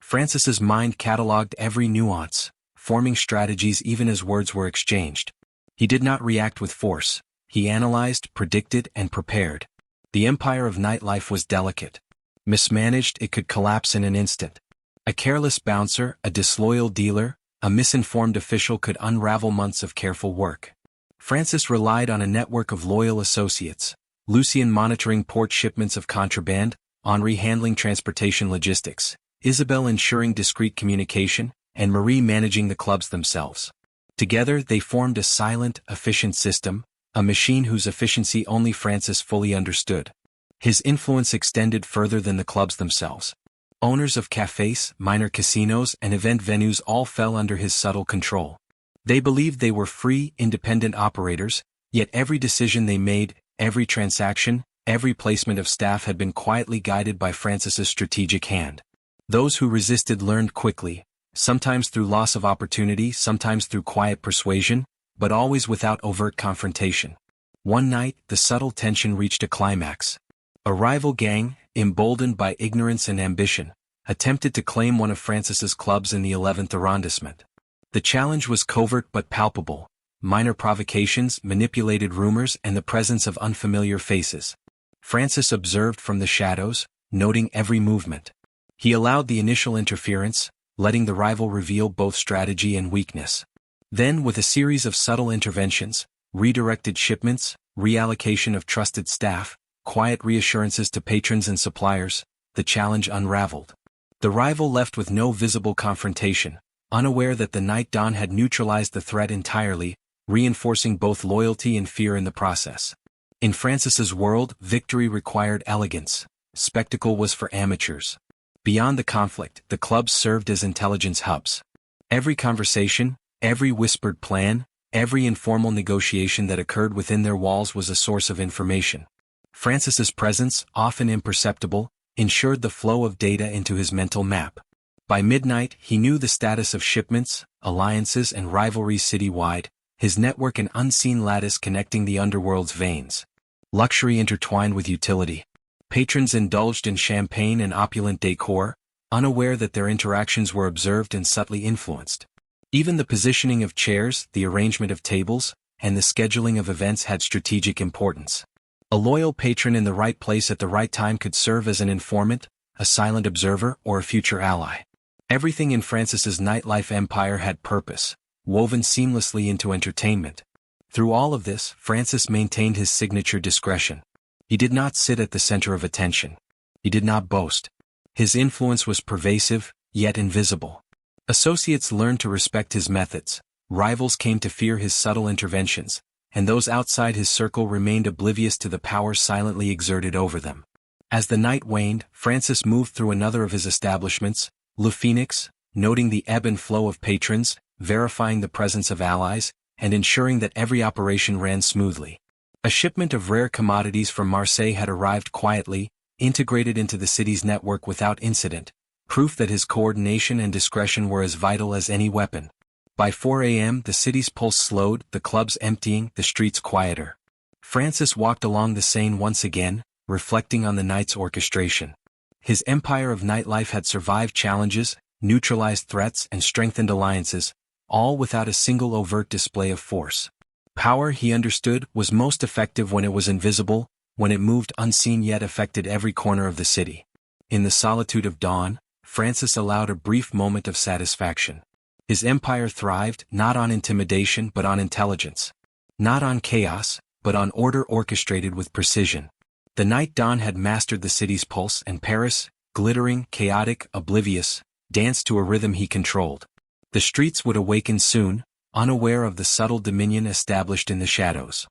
Francis's mind catalogued every nuance, forming strategies even as words were exchanged. He did not react with force. He analyzed, predicted, and prepared. The empire of nightlife was delicate. Mismanaged, it could collapse in an instant. A careless bouncer, a disloyal dealer, a misinformed official could unravel months of careful work. Francis relied on a network of loyal associates: Lucien monitoring port shipments of contraband, Henri handling transportation logistics, Isabelle ensuring discreet communication, and Marie managing the clubs themselves. Together they formed a silent, efficient system, a machine whose efficiency only Francis fully understood. His influence extended further than the clubs themselves. Owners of cafes, minor casinos, and event venues all fell under his subtle control. They believed they were free, independent operators, yet every decision they made, every transaction, every placement of staff had been quietly guided by Francis's strategic hand. Those who resisted learned quickly, sometimes through loss of opportunity, sometimes through quiet persuasion, but always without overt confrontation. One night, the subtle tension reached a climax. A rival gang, emboldened by ignorance and ambition, attempted to claim one of Francis's clubs in the 11th arrondissement. The challenge was covert but palpable: minor provocations, manipulated rumors, and the presence of unfamiliar faces. Francis observed from the shadows, noting every movement. He allowed the initial interference, letting the rival reveal both strategy and weakness. Then, with a series of subtle interventions, redirected shipments, reallocation of trusted staff, quiet reassurances to patrons and suppliers, the challenge unraveled. The rival left with no visible confrontation, unaware that the night dawn had neutralized the threat entirely, reinforcing both loyalty and fear in the process. In Francis's world, victory required elegance. Spectacle was for amateurs. Beyond the conflict, the clubs served as intelligence hubs. Every conversation, every whispered plan, every informal negotiation that occurred within their walls was a source of information. Francis's presence, often imperceptible, ensured the flow of data into his mental map. By midnight, he knew the status of shipments, alliances and rivalries citywide, his network an unseen lattice connecting the underworld's veins. Luxury intertwined with utility. Patrons indulged in champagne and opulent decor, unaware that their interactions were observed and subtly influenced. Even the positioning of chairs, the arrangement of tables, and the scheduling of events had strategic importance. A loyal patron in the right place at the right time could serve as an informant, a silent observer, or a future ally. Everything in Francis's nightlife empire had purpose, woven seamlessly into entertainment. Through all of this, Francis maintained his signature discretion. He did not sit at the center of attention. He did not boast. His influence was pervasive, yet invisible. Associates learned to respect his methods, rivals came to fear his subtle interventions, and those outside his circle remained oblivious to the power silently exerted over them. As the night waned, Francis moved through another of his establishments, Le Phoenix, noting the ebb and flow of patrons, verifying the presence of allies, and ensuring that every operation ran smoothly. A shipment of rare commodities from Marseille had arrived quietly, integrated into the city's network without incident, proof that his coordination and discretion were as vital as any weapon. By 4 a.m. the city's pulse slowed, the clubs emptying, the streets quieter. Francis walked along the Seine once again, reflecting on the night's orchestration. His empire of nightlife had survived challenges, neutralized threats and strengthened alliances, all without a single overt display of force. Power, he understood, was most effective when it was invisible, when it moved unseen yet affected every corner of the city. In the solitude of dawn, Francis allowed a brief moment of satisfaction. His empire thrived not on intimidation but on intelligence. Not on chaos, but on order orchestrated with precision. The night dawn had mastered the city's pulse and Paris, glittering, chaotic, oblivious, danced to a rhythm he controlled. The streets would awaken soon, unaware of the subtle dominion established in the shadows.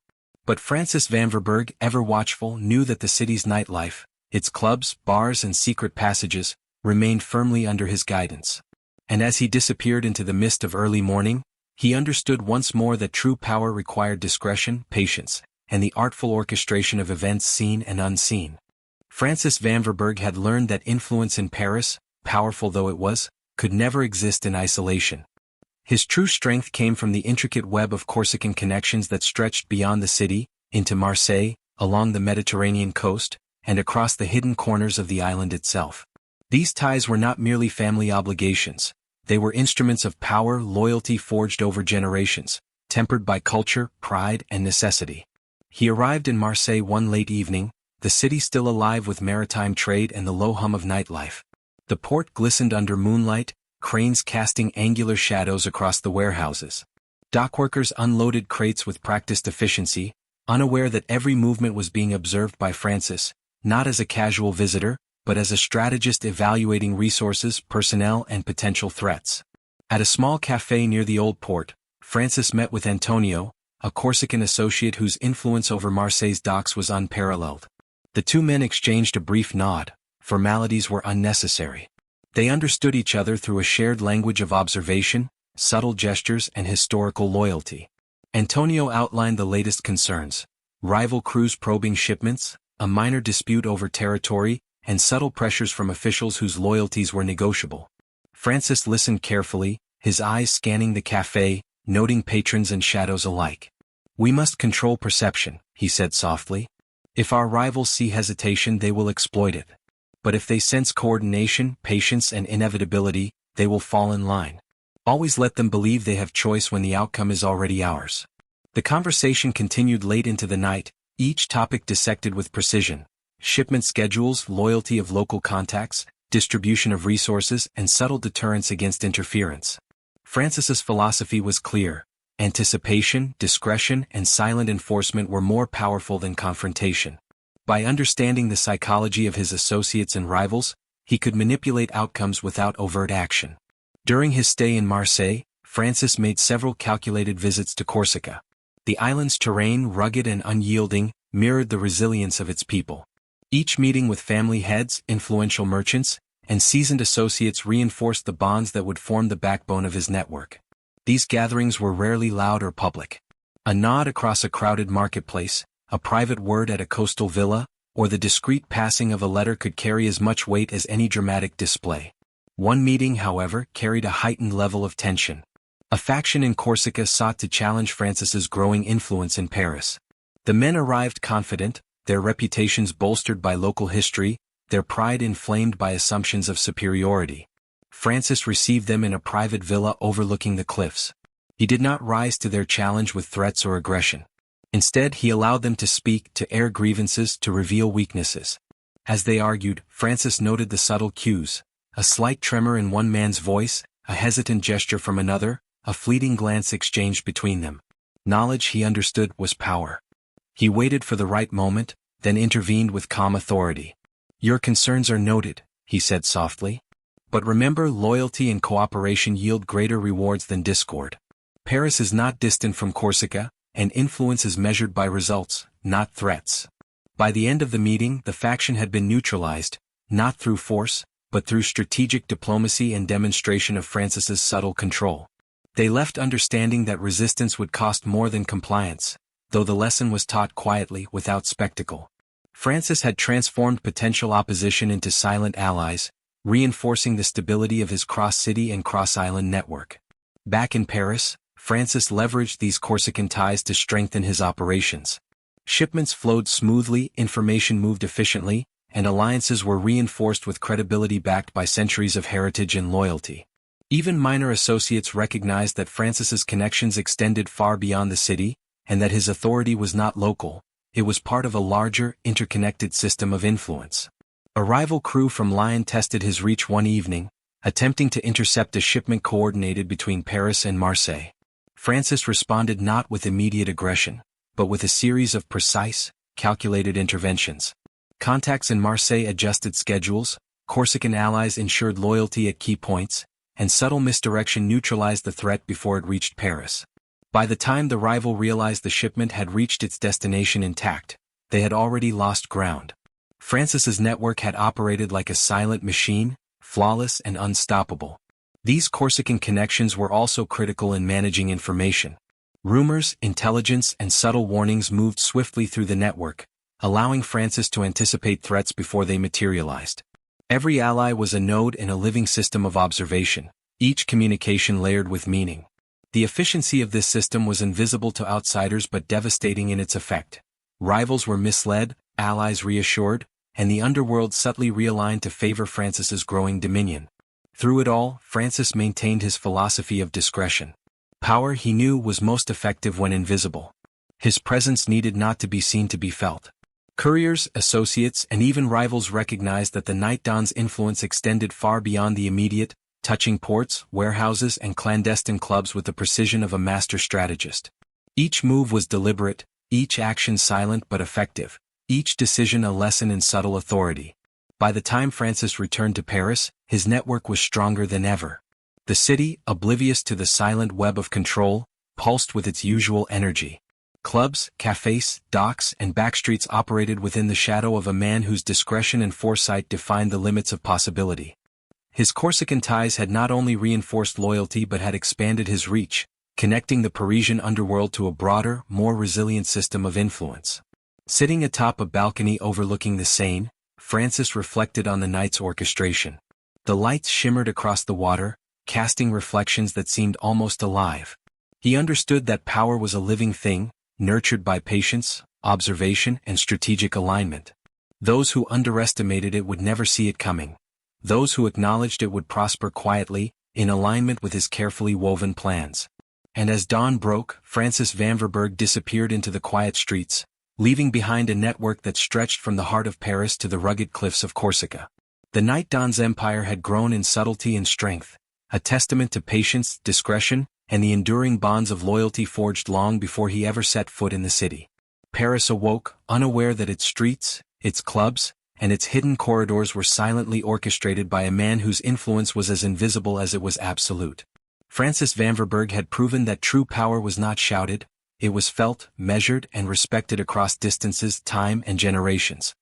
But Francis Vanverberghe, ever watchful, knew that the city's nightlife, its clubs, bars and secret passages, remained firmly under his guidance. And as he disappeared into the mist of early morning, he understood once more that true power required discretion, patience, and the artful orchestration of events seen and unseen. Francis Vanverberghe had learned that influence in Paris, powerful though it was, could never exist in isolation. His true strength came from the intricate web of Corsican connections that stretched beyond the city, into Marseille, along the Mediterranean coast, and across the hidden corners of the island itself. These ties were not merely family obligations, they were instruments of power, loyalty forged over generations, tempered by culture, pride, and necessity. He arrived in Marseille one late evening, the city still alive with maritime trade and the low hum of nightlife. The port glistened under moonlight, cranes casting angular shadows across the warehouses. Dockworkers unloaded crates with practiced efficiency, unaware that every movement was being observed by Francis, not as a casual visitor, but as a strategist evaluating resources, personnel, and potential threats. At a small café near the old port, Francis met with Antonio, a Corsican associate whose influence over Marseille's docks was unparalleled. The two men exchanged a brief nod. Formalities were unnecessary. They understood each other through a shared language of observation, subtle gestures, and historical loyalty. Antonio outlined the latest concerns: rival crews probing shipments, a minor dispute over territory, and subtle pressures from officials whose loyalties were negotiable. Francis listened carefully, his eyes scanning the café, noting patrons and shadows alike. "We must control perception," he said softly. "If our rivals see hesitation, they will exploit it. But if they sense coordination, patience, and inevitability, they will fall in line. Always let them believe they have choice when the outcome is already ours." The conversation continued late into the night, each topic dissected with precision: shipment schedules, loyalty of local contacts, distribution of resources, and subtle deterrence against interference. Francis's philosophy was clear: Anticipation, discretion, and silent enforcement were more powerful than confrontation. By understanding the psychology of his associates and rivals, he could manipulate outcomes without overt action. During his stay in Marseille, Francis made several calculated visits to Corsica. The island's terrain, rugged and unyielding, mirrored the resilience of its people. Each meeting with family heads, influential merchants, and seasoned associates reinforced the bonds that would form the backbone of his network. These gatherings were rarely loud or public. A nod across a crowded marketplace, a private word at a coastal villa, or the discreet passing of a letter could carry as much weight as any dramatic display. One meeting, however, carried a heightened level of tension. A faction in Corsica sought to challenge Francis's growing influence in Paris. The men arrived confident, their reputations bolstered by local history, their pride inflamed by assumptions of superiority. Francis received them in a private villa overlooking the cliffs. He did not rise to their challenge with threats or aggression. Instead, he allowed them to speak, to air grievances, to reveal weaknesses. As they argued, Francis noted the subtle cues: a slight tremor in one man's voice, a hesitant gesture from another, a fleeting glance exchanged between them. Knowledge, he understood, was power. He waited for the right moment, then intervened with calm authority. "Your concerns are noted," he said softly. "But remember, loyalty and cooperation yield greater rewards than discord. Paris is not distant from Corsica, and influence is measured by results, not threats." By the end of the meeting, the faction had been neutralized, not through force, but through strategic diplomacy and demonstration of Francis's subtle control. They left understanding that resistance would cost more than compliance, though the lesson was taught quietly, without spectacle. Francis had transformed potential opposition into silent allies, reinforcing the stability of his cross-city and cross-island network. Back in Paris, Francis leveraged these Corsican ties to strengthen his operations. Shipments flowed smoothly, information moved efficiently, and alliances were reinforced with credibility backed by centuries of heritage and loyalty. Even minor associates recognized that Francis's connections extended far beyond the city, and that his authority was not local, it was part of a larger, interconnected system of influence. A rival crew from Lyon tested his reach one evening, attempting to intercept a shipment coordinated between Paris and Marseille. Francis responded not with immediate aggression, but with a series of precise, calculated interventions. Contacts in Marseille adjusted schedules, Corsican allies ensured loyalty at key points, and subtle misdirection neutralized the threat before it reached Paris. By the time the rival realized the shipment had reached its destination intact, they had already lost ground. Francis's network had operated like a silent machine, flawless and unstoppable. These Corsican connections were also critical in managing information. Rumors, intelligence, and subtle warnings moved swiftly through the network, allowing Francis to anticipate threats before they materialized. Every ally was a node in a living system of observation, each communication layered with meaning. The efficiency of this system was invisible to outsiders but devastating in its effect. Rivals were misled, allies reassured, and the underworld subtly realigned to favor Francis's growing dominion. Through it all, Francis maintained his philosophy of discretion. Power, he knew, was most effective when invisible. His presence needed not to be seen to be felt. Couriers, associates, and even rivals recognized that the Night Dawn's influence extended far beyond the immediate, touching ports, warehouses, and clandestine clubs with the precision of a master strategist. Each move was deliberate, each action silent but effective, each decision a lesson in subtle authority. By the time Francis returned to Paris, his network was stronger than ever. The city, oblivious to the silent web of control, pulsed with its usual energy. Clubs, cafes, docks, and backstreets operated within the shadow of a man whose discretion and foresight defined the limits of possibility. His Corsican ties had not only reinforced loyalty but had expanded his reach, connecting the Parisian underworld to a broader, more resilient system of influence. Sitting atop a balcony overlooking the Seine, Francis reflected on the night's orchestration. The lights shimmered across the water, casting reflections that seemed almost alive. He understood that power was a living thing, nurtured by patience, observation, and strategic alignment. Those who underestimated it would never see it coming. Those who acknowledged it would prosper quietly, in alignment with his carefully woven plans. And as dawn broke, Francis Vanverberghe disappeared into the quiet streets, leaving behind a network that stretched from the heart of Paris to the rugged cliffs of Corsica. The Night Dawn's empire had grown in subtlety and strength, a testament to patience, discretion, and the enduring bonds of loyalty forged long before he ever set foot in the city. Paris awoke, unaware that its streets, its clubs, and its hidden corridors were silently orchestrated by a man whose influence was as invisible as it was absolute. Francis Vanverberghe had proven that true power was not shouted, it was felt, measured, and respected across distances, time, and generations.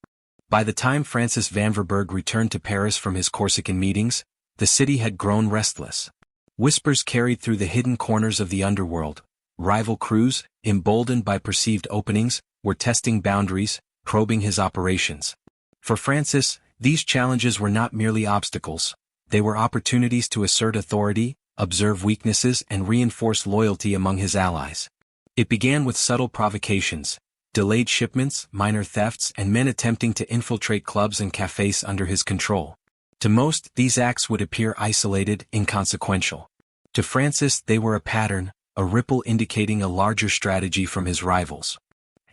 By the time Francis Vanverberghe returned to Paris from his Corsican meetings, the city had grown restless. Whispers carried through the hidden corners of the underworld. Rival crews, emboldened by perceived openings, were testing boundaries, probing his operations. For Francis, these challenges were not merely obstacles, they were opportunities to assert authority, observe weaknesses, and reinforce loyalty among his allies. It began with subtle provocations, delayed shipments, minor thefts, and men attempting to infiltrate clubs and cafes under his control. To most, these acts would appear isolated, inconsequential. To Francis, they were a pattern, a ripple indicating a larger strategy from his rivals.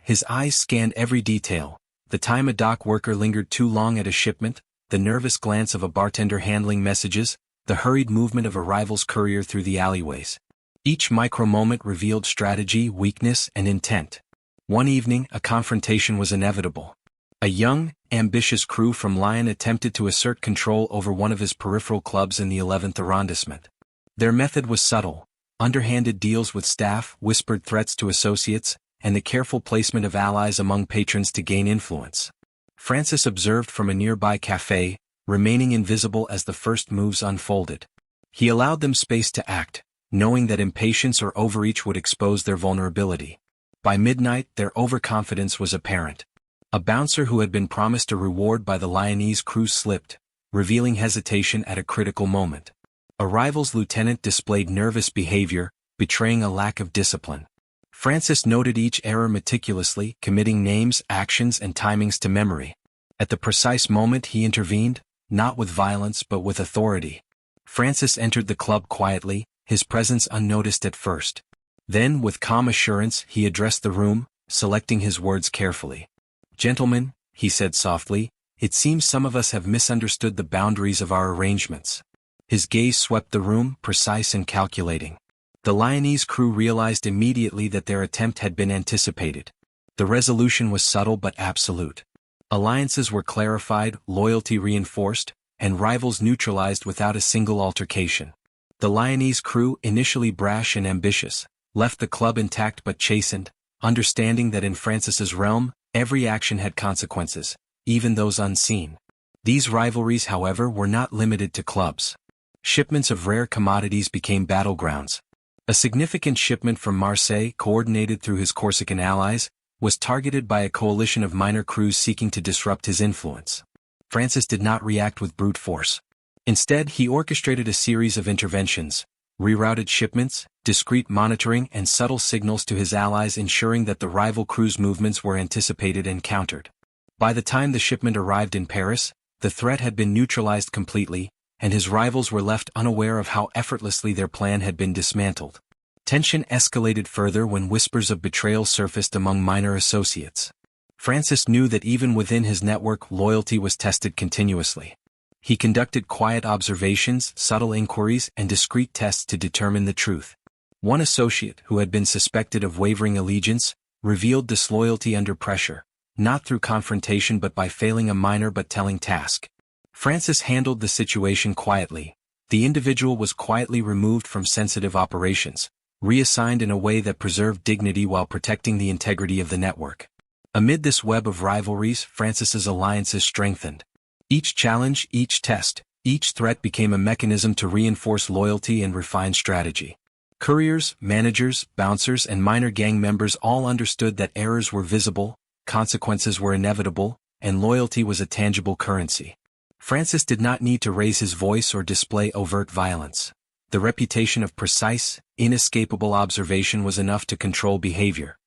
His eyes scanned every detail, the time a dock worker lingered too long at a shipment, the nervous glance of a bartender handling messages, the hurried movement of a rival's courier through the alleyways. Each micro-moment revealed strategy, weakness, and intent. One evening, a confrontation was inevitable. A young, ambitious crew from Lyon attempted to assert control over one of his peripheral clubs in the 11th arrondissement. Their method was subtle, underhanded deals with staff, whispered threats to associates, and the careful placement of allies among patrons to gain influence. Francis observed from a nearby café, remaining invisible as the first moves unfolded. He allowed them space to act, knowing that impatience or overreach would expose their vulnerability. By midnight, their overconfidence was apparent. A bouncer who had been promised a reward by the Lyonese crew slipped, revealing hesitation at a critical moment. A rival's lieutenant displayed nervous behavior, betraying a lack of discipline. Francis noted each error meticulously, committing names, actions, and timings to memory. At the precise moment he intervened, not with violence but with authority. Francis entered the club quietly, his presence unnoticed at first. Then, with calm assurance, he addressed the room, selecting his words carefully. "Gentlemen," he said softly, "it seems some of us have misunderstood the boundaries of our arrangements." His gaze swept the room, precise and calculating. The Lyonese crew realized immediately that their attempt had been anticipated. The resolution was subtle but absolute. Alliances were clarified, loyalty reinforced, and rivals neutralized without a single altercation. The Lyonese crew, initially brash and ambitious, left the club intact but chastened, understanding that in Francis's realm, every action had consequences, even those unseen. These rivalries, however, were not limited to clubs. Shipments of rare commodities became battlegrounds. A significant shipment from Marseille, coordinated through his Corsican allies, was targeted by a coalition of minor crews seeking to disrupt his influence. Francis did not react with brute force. Instead, he orchestrated a series of interventions, rerouted shipments, discreet monitoring, and subtle signals to his allies, ensuring that the rival crews' movements were anticipated and countered. By the time the shipment arrived in Paris, the threat had been neutralized completely, and his rivals were left unaware of how effortlessly their plan had been dismantled. Tension escalated further when whispers of betrayal surfaced among minor associates. Francis knew that even within his network, loyalty was tested continuously. He conducted quiet observations, subtle inquiries, and discreet tests to determine the truth. One associate, who had been suspected of wavering allegiance, revealed disloyalty under pressure, not through confrontation but by failing a minor but telling task. Francis handled the situation quietly. The individual was quietly removed from sensitive operations, reassigned in a way that preserved dignity while protecting the integrity of the network. Amid this web of rivalries, Francis's alliances strengthened. Each challenge, each test, each threat became a mechanism to reinforce loyalty and refine strategy. Couriers, managers, bouncers, and minor gang members all understood that errors were visible, consequences were inevitable, and loyalty was a tangible currency. Francis did not need to raise his voice or display overt violence. The reputation of precise, inescapable observation was enough to control behavior.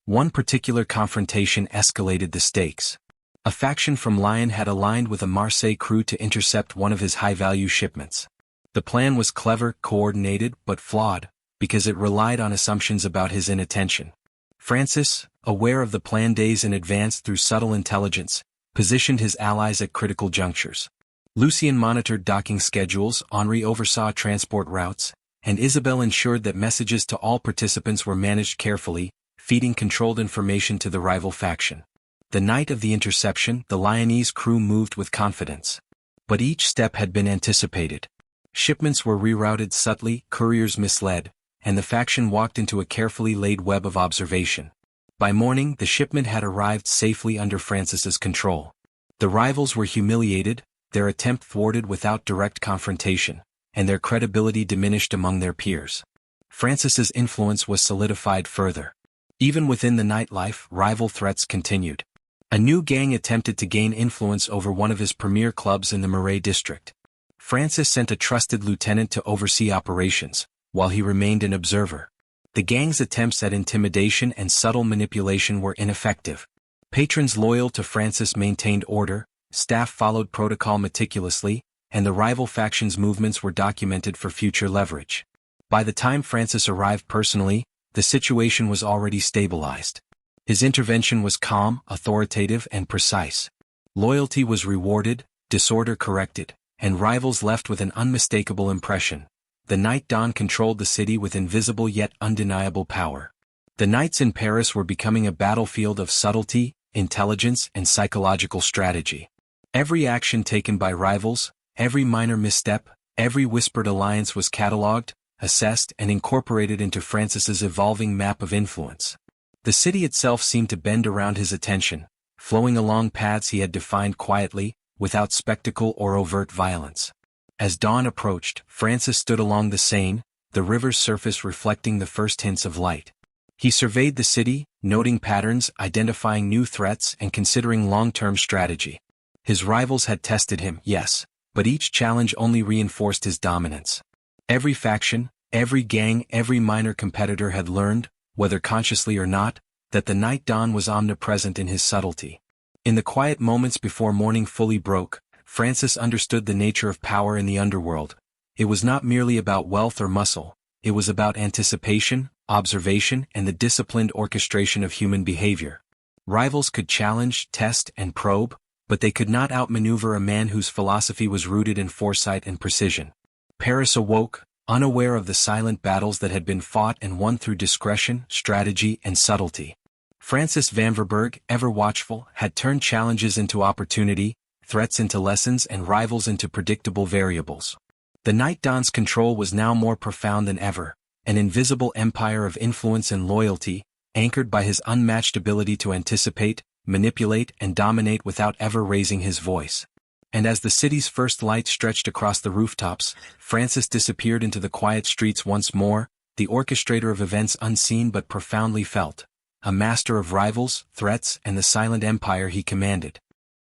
One particular confrontation escalated the stakes. A faction from Lyon had aligned with a Marseille crew to intercept one of his high-value shipments. The plan was clever, coordinated, but flawed, because it relied on assumptions about his inattention. Francis, aware of the plan days in advance through subtle intelligence, positioned his allies at critical junctures. Lucien monitored docking schedules, Henri oversaw transport routes, and Isabel ensured that messages to all participants were managed carefully, feeding controlled information to the rival faction. The night of the interception, the Lyonese crew moved with confidence. But each step had been anticipated. Shipments were rerouted subtly, couriers misled, and the faction walked into a carefully laid web of observation. By morning, the shipment had arrived safely under Francis's control. The rivals were humiliated, their attempt thwarted without direct confrontation, and their credibility diminished among their peers. Francis's influence was solidified further. Even within the nightlife, rival threats continued. A new gang attempted to gain influence over one of his premier clubs in the Marais district. Francis sent a trusted lieutenant to oversee operations, while he remained an observer. The gang's attempts at intimidation and subtle manipulation were ineffective. Patrons loyal to Francis maintained order, staff followed protocol meticulously, and the rival factions' movements were documented for future leverage. By the time Francis arrived personally, the situation was already stabilized. His intervention was calm, authoritative, and precise. Loyalty was rewarded, disorder corrected, and rivals left with an unmistakable impression. The night dawn controlled the city with invisible yet undeniable power. The nights in Paris were becoming a battlefield of subtlety, intelligence, and psychological strategy. Every action taken by rivals, every minor misstep, every whispered alliance was catalogued, assessed, and incorporated into Francis's evolving map of influence. The city itself seemed to bend around his attention, flowing along paths he had defined quietly, without spectacle or overt violence. As dawn approached, Francis stood along the Seine, the river's surface reflecting the first hints of light. He surveyed the city, noting patterns, identifying new threats, and considering long-term strategy. His rivals had tested him, yes, but each challenge only reinforced his dominance. Every faction, every gang, every minor competitor had learned, whether consciously or not, that the night dawn was omnipresent in his subtlety. In the quiet moments before morning fully broke, Francis understood the nature of power in the underworld. It was not merely about wealth or muscle, it was about anticipation, observation, and the disciplined orchestration of human behavior. Rivals could challenge, test, and probe, but they could not outmaneuver a man whose philosophy was rooted in foresight and precision. Paris awoke, unaware of the silent battles that had been fought and won through discretion, strategy, and subtlety. Francis Vanverberghe, ever watchful, had turned challenges into opportunity, threats into lessons, and rivals into predictable variables. The night dawn's control was now more profound than ever, an invisible empire of influence and loyalty, anchored by his unmatched ability to anticipate, manipulate, and dominate without ever raising his voice. And as the city's first light stretched across the rooftops, Francis disappeared into the quiet streets once more, the orchestrator of events unseen but profoundly felt, a master of rivals, threats, and the silent empire he commanded.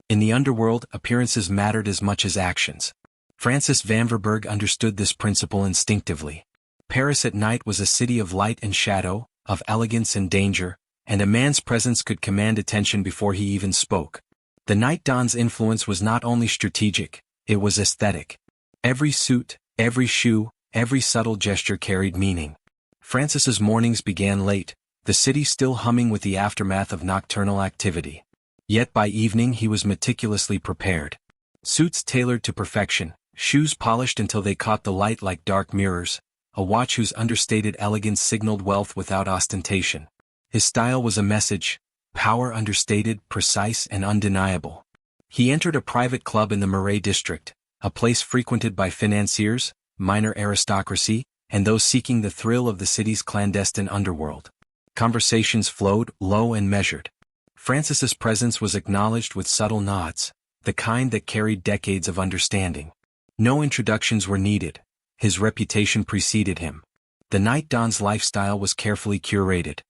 In the underworld, appearances mattered as much as actions. Francis Vanverberghe understood this principle instinctively. Paris at night was a city of light and shadow, of elegance and danger, and a man's presence could command attention before he even spoke. The night dawn's influence was not only strategic, it was aesthetic. Every suit, every shoe, every subtle gesture carried meaning. Francis's mornings began late, the city still humming with the aftermath of nocturnal activity. Yet by evening he was meticulously prepared. Suits tailored to perfection, shoes polished until they caught the light like dark mirrors, a watch whose understated elegance signaled wealth without ostentation. His style was a message, power understated, precise, and undeniable. He entered a private club in the Marais district, a place frequented by financiers, minor aristocracy, and those seeking the thrill of the city's clandestine underworld. Conversations flowed, low and measured. Francis's presence was acknowledged with subtle nods, the kind that carried decades of understanding. No introductions were needed. His reputation preceded him. The night dawn's lifestyle was carefully curated.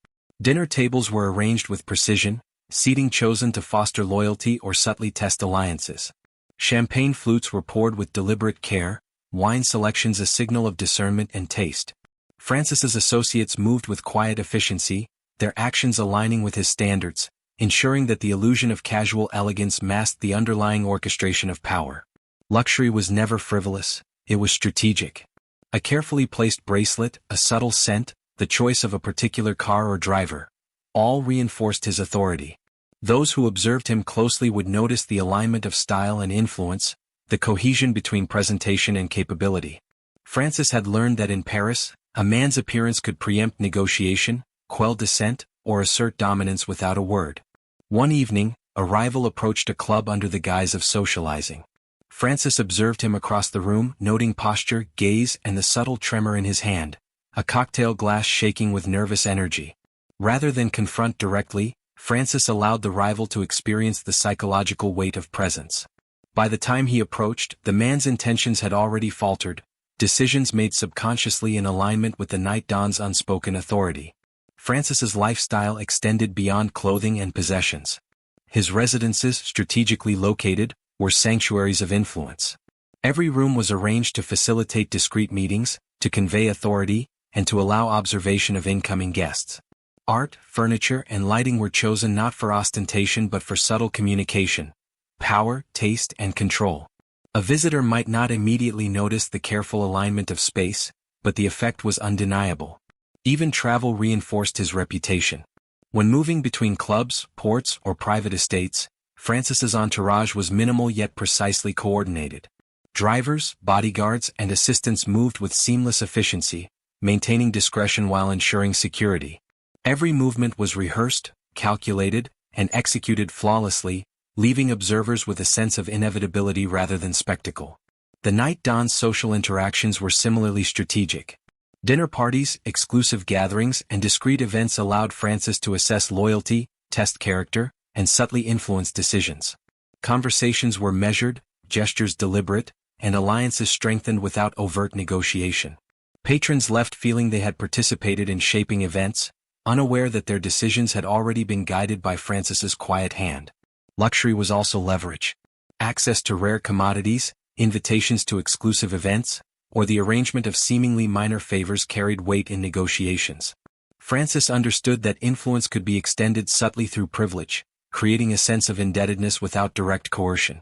Dinner tables were arranged with precision, seating chosen to foster loyalty or subtly test alliances. Champagne flutes were poured with deliberate care, wine selections a signal of discernment and taste. Francis's associates moved with quiet efficiency, their actions aligning with his standards, ensuring that the illusion of casual elegance masked the underlying orchestration of power. Luxury was never frivolous, it was strategic. A carefully placed bracelet, a subtle scent, the choice of a particular car or driver, all reinforced his authority. Those who observed him closely would notice the alignment of style and influence, the cohesion between presentation and capability. Francis had learned that in Paris, a man's appearance could preempt negotiation, quell dissent, or assert dominance without a word. One evening, a rival approached a club under the guise of socializing. Francis observed him across the room, noting posture, gaze, and the subtle tremor in his hand, a cocktail glass shaking with nervous energy. Rather than confront directly, Francis allowed the rival to experience the psychological weight of presence. By the time he approached, the man's intentions had already faltered, decisions made subconsciously in alignment with the night dawn's unspoken authority. Francis's lifestyle extended beyond clothing and possessions. His residences, strategically located, were sanctuaries of influence. Every room was arranged to facilitate discreet meetings, to convey authority, and to allow observation of incoming guests. Art, furniture, and lighting were chosen not for ostentation but for subtle communication, power, taste, and control. A visitor might not immediately notice the careful alignment of space, but the effect was undeniable. Even travel reinforced his reputation. When moving between clubs, ports, or private estates, Francis's entourage was minimal yet precisely coordinated. Drivers, bodyguards, and assistants moved with seamless efficiency, maintaining discretion while ensuring security. Every movement was rehearsed, calculated, and executed flawlessly, leaving observers with a sense of inevitability rather than spectacle. The night dawn's social interactions were similarly strategic. Dinner parties, exclusive gatherings, and discreet events allowed Francis to assess loyalty, test character, and subtly influence decisions. Conversations were measured, gestures deliberate, and alliances strengthened without overt negotiation. Patrons left feeling they had participated in shaping events, unaware that their decisions had already been guided by Francis's quiet hand. Luxury was also leverage. Access to rare commodities, invitations to exclusive events, or the arrangement of seemingly minor favors carried weight in negotiations. Francis understood that influence could be extended subtly through privilege, creating a sense of indebtedness without direct coercion.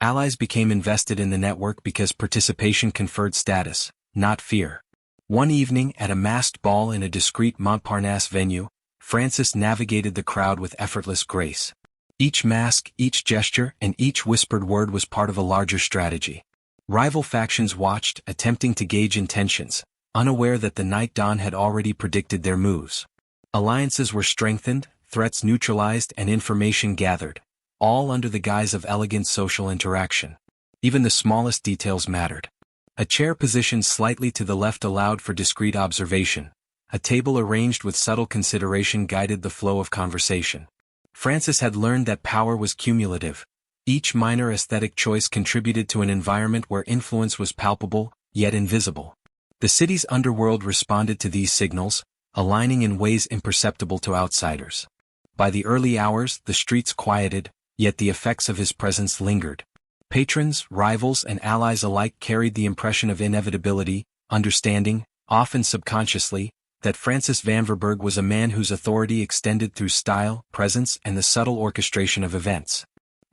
Allies became invested in the network because participation conferred status, not fear. One evening at a masked ball in a discreet Montparnasse venue, Francis navigated the crowd with effortless grace. Each mask, each gesture, and each whispered word was part of a larger strategy. Rival factions watched, attempting to gauge intentions, unaware that the night dawn had already predicted their moves. Alliances were strengthened, threats neutralized, and information gathered, all under the guise of elegant social interaction. Even the smallest details mattered. A chair positioned slightly to the left allowed for discreet observation. A table arranged with subtle consideration guided the flow of conversation. Francis had learned that power was cumulative. Each minor aesthetic choice contributed to an environment where influence was palpable, yet invisible. The city's underworld responded to these signals, aligning in ways imperceptible to outsiders. By the early hours, the streets quieted, yet the effects of his presence lingered. Patrons, rivals, and allies alike carried the impression of inevitability, understanding, often subconsciously, that Francis Vanverberghe was a man whose authority extended through style, presence, and the subtle orchestration of events.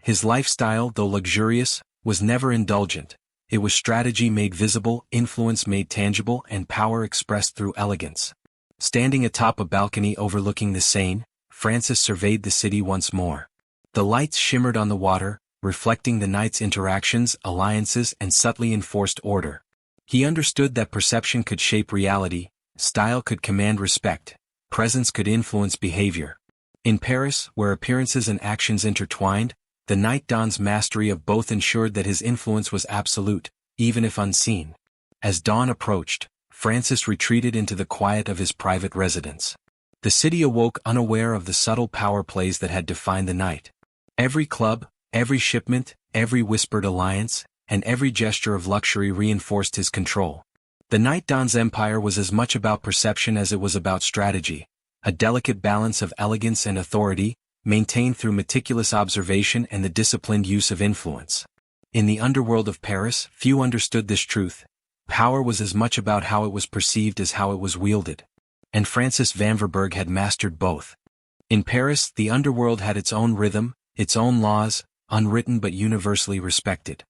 His lifestyle, though luxurious, was never indulgent. It was strategy made visible, influence made tangible, and power expressed through elegance. Standing atop a balcony overlooking the Seine, Francis surveyed the city once more. The lights shimmered on the water, reflecting the night's interactions, alliances, and subtly enforced order. He understood that perception could shape reality, style could command respect, presence could influence behavior. In Paris, where appearances and actions intertwined, the night dawn's mastery of both ensured that his influence was absolute, even if unseen. As dawn approached, Francis retreated into the quiet of his private residence. The city awoke unaware of the subtle power plays that had defined the night. Every club, every shipment, every whispered alliance, and every gesture of luxury reinforced his control. The night dawn's empire was as much about perception as it was about strategy, a delicate balance of elegance and authority, maintained through meticulous observation and the disciplined use of influence. In the underworld of Paris, few understood this truth. Power was as much about how it was perceived as how it was wielded. And Francis Vanverberghe had mastered both. In Paris, the underworld had its own rhythm, its own laws, unwritten but universally respected.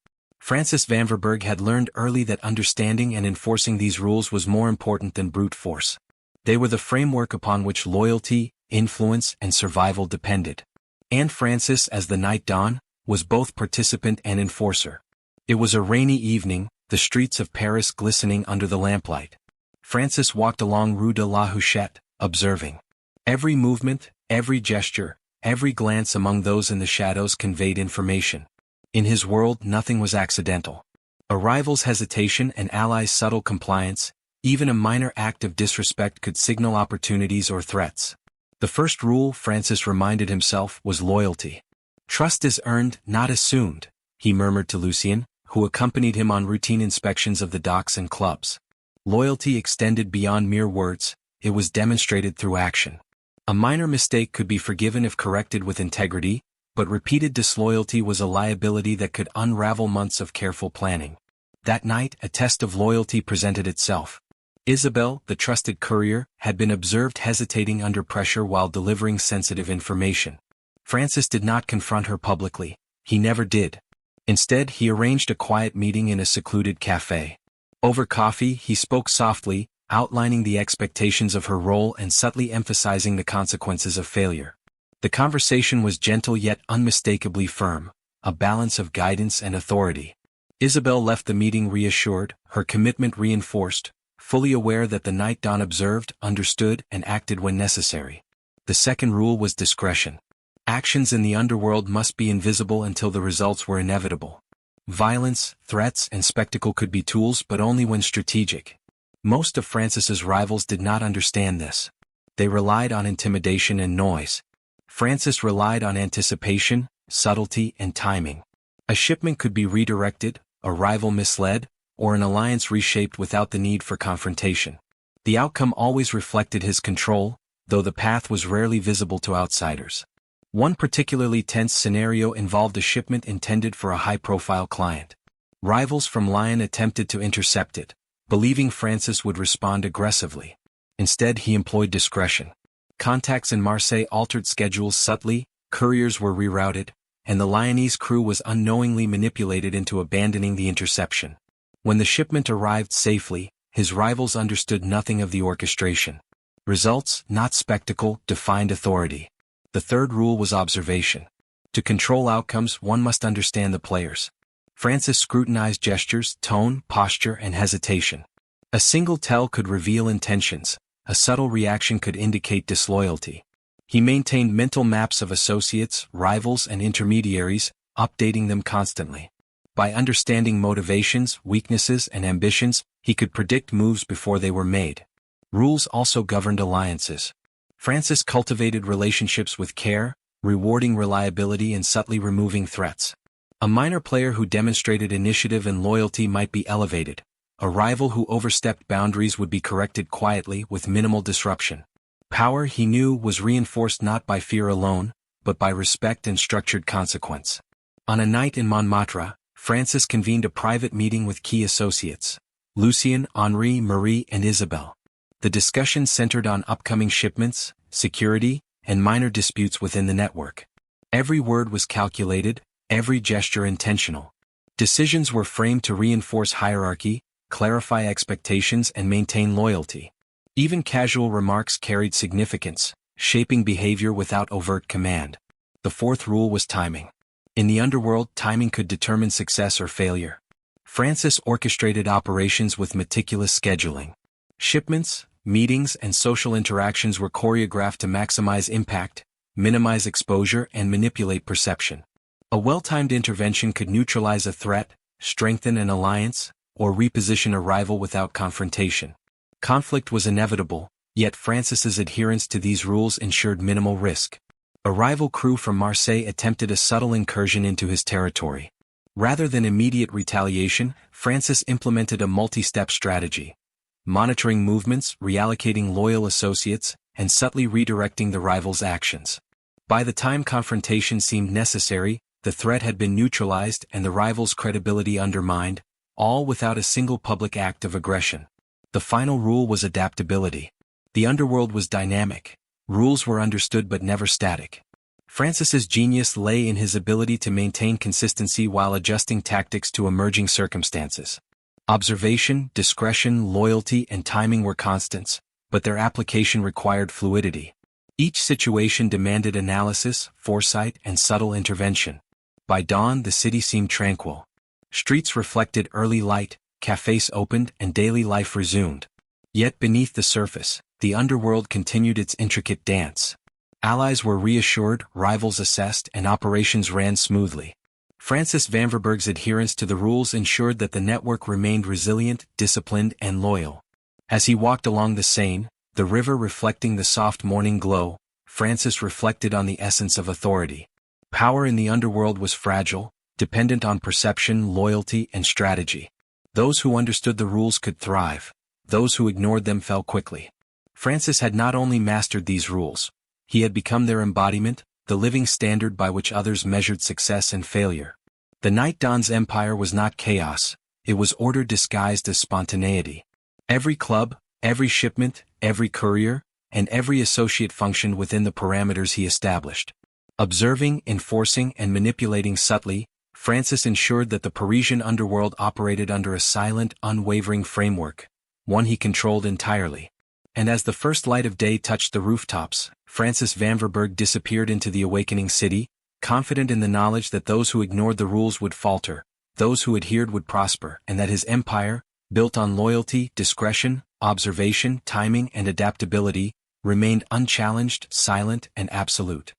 Francis Vanverberghe had learned early that understanding and enforcing these rules was more important than brute force. They were the framework upon which loyalty, influence, and survival depended. And Francis, as the night dawn, was both participant and enforcer. It was a rainy evening, the streets of Paris glistening under the lamplight. Francis walked along Rue de la Huchette, observing. Every movement, every gesture, every glance among those in the shadows conveyed information. In his world nothing was accidental. A rival's hesitation and ally's subtle compliance, even a minor act of disrespect could signal opportunities or threats. The first rule, Francis reminded himself, was loyalty. Trust is earned, not assumed, he murmured to Lucien, who accompanied him on routine inspections of the docks and clubs. Loyalty extended beyond mere words, it was demonstrated through action. A minor mistake could be forgiven if corrected with integrity, but repeated disloyalty was a liability that could unravel months of careful planning. That night, a test of loyalty presented itself. Isabelle, the trusted courier, had been observed hesitating under pressure while delivering sensitive information. Francis did not confront her publicly, he never did. Instead, he arranged a quiet meeting in a secluded café. Over coffee, he spoke softly, outlining the expectations of her role and subtly emphasizing the consequences of failure. The conversation was gentle yet unmistakably firm, a balance of guidance and authority. Isabelle left the meeting reassured, her commitment reinforced, fully aware that the night Dawn observed, understood, and acted when necessary. The second rule was discretion. Actions in the underworld must be invisible until the results were inevitable. Violence, threats, and spectacle could be tools, but only when strategic. Most of Francis's rivals did not understand this. They relied on intimidation and noise. Francis relied on anticipation, subtlety, and timing. A shipment could be redirected, a rival misled, or an alliance reshaped without the need for confrontation. The outcome always reflected his control, though the path was rarely visible to outsiders. One particularly tense scenario involved a shipment intended for a high-profile client. Rivals from Lyon attempted to intercept it, believing Francis would respond aggressively. Instead, he employed discretion. Contacts in Marseille altered schedules subtly, couriers were rerouted, and the Lyonese crew was unknowingly manipulated into abandoning the interception. When the shipment arrived safely, his rivals understood nothing of the orchestration. Results, not spectacle, defined authority. The third rule was observation. To control outcomes, one must understand the players. Francis scrutinized gestures, tone, posture, and hesitation. A single tell could reveal intentions, a subtle reaction could indicate disloyalty. He maintained mental maps of associates, rivals, and intermediaries, updating them constantly. By understanding motivations, weaknesses, and ambitions, he could predict moves before they were made. Rules also governed alliances. Francis cultivated relationships with care, rewarding reliability and subtly removing threats. A minor player who demonstrated initiative and loyalty might be elevated. A rival who overstepped boundaries would be corrected quietly with minimal disruption. Power, he knew, was reinforced not by fear alone, but by respect and structured consequence. On a night in Montmartre, Francis convened a private meeting with key associates: Lucien, Henri, Marie, and Isabelle. The discussion centered on upcoming shipments, security, and minor disputes within the network. Every word was calculated, every gesture intentional. Decisions were framed to reinforce hierarchy, clarify expectations, and maintain loyalty. Even casual remarks carried significance, shaping behavior without overt command. The fourth rule was timing. In the underworld, timing could determine success or failure. Francis orchestrated operations with meticulous scheduling. Shipments, meetings, and social interactions were choreographed to maximize impact, minimize exposure, and manipulate perception. A well-timed intervention could neutralize a threat, strengthen an alliance, or reposition a rival without confrontation. Conflict was inevitable, yet Francis's adherence to these rules ensured minimal risk. A rival crew from Marseille attempted a subtle incursion into his territory. Rather than immediate retaliation, Francis implemented a multi-step strategy. Monitoring movements, reallocating loyal associates, and subtly redirecting the rival's actions. By the time confrontation seemed necessary, the threat had been neutralized and the rival's credibility undermined, all without a single public act of aggression. The final rule was adaptability. The underworld was dynamic. Rules were understood but never static. Francis's genius lay in his ability to maintain consistency while adjusting tactics to emerging circumstances. Observation, discretion, loyalty, and timing were constants, but their application required fluidity. Each situation demanded analysis, foresight, and subtle intervention. By dawn, the city seemed tranquil. Streets reflected early light, cafes opened, and daily life resumed. Yet beneath the surface, the underworld continued its intricate dance. Allies were reassured, rivals assessed, and operations ran smoothly. Francis Vanverberghe's adherence to the rules ensured that the network remained resilient, disciplined, and loyal. As he walked along the Seine, the river reflecting the soft morning glow, Francis reflected on the essence of authority. Power in the underworld was fragile, dependent on perception, loyalty, and strategy. Those who understood the rules could thrive. Those who ignored them fell quickly. Francis had not only mastered these rules, he had become their embodiment, the living standard by which others measured success and failure. The Night Dawn's empire was not chaos, it was order disguised as spontaneity. Every club, every shipment, every courier, and every associate functioned within the parameters he established. Observing, enforcing, and manipulating subtly, Francis ensured that the Parisian underworld operated under a silent, unwavering framework, one he controlled entirely. And as the first light of day touched the rooftops, Francis Vanverberghe disappeared into the awakening city, confident in the knowledge that those who ignored the rules would falter, those who adhered would prosper, and that his empire, built on loyalty, discretion, observation, timing, and adaptability, remained unchallenged, silent, and absolute.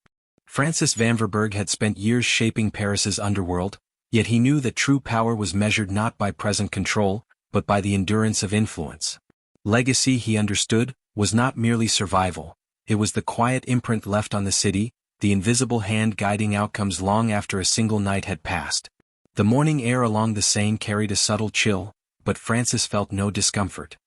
Francis Vanverberghe had spent years shaping Paris's underworld, yet he knew that true power was measured not by present control, but by the endurance of influence. Legacy, he understood, was not merely survival, it was the quiet imprint left on the city, the invisible hand guiding outcomes long after a single night had passed. The morning air along the Seine carried a subtle chill, but Francis felt no discomfort.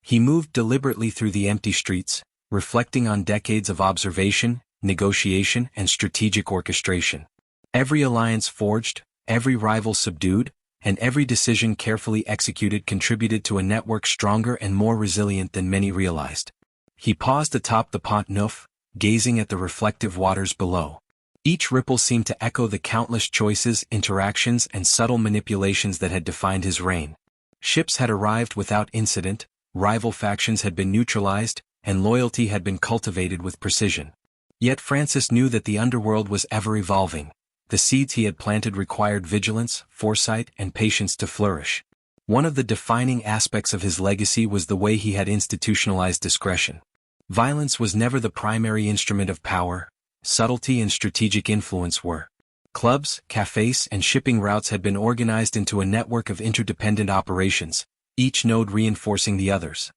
He moved deliberately through the empty streets, reflecting on decades of observation, negotiation, and strategic orchestration. Every alliance forged, every rival subdued, and every decision carefully executed contributed to a network stronger and more resilient than many realized. He paused atop the Pont Neuf, gazing at the reflective waters below. Each ripple seemed to echo the countless choices, interactions, and subtle manipulations that had defined his reign. Ships had arrived without incident, rival factions had been neutralized, and loyalty had been cultivated with precision. Yet Francis knew that the underworld was ever evolving. The seeds he had planted required vigilance, foresight, and patience to flourish. One of the defining aspects of his legacy was the way he had institutionalized discretion. Violence was never the primary instrument of power, subtlety and strategic influence were. Clubs, cafes, and shipping routes had been organized into a network of interdependent operations, each node reinforcing the others.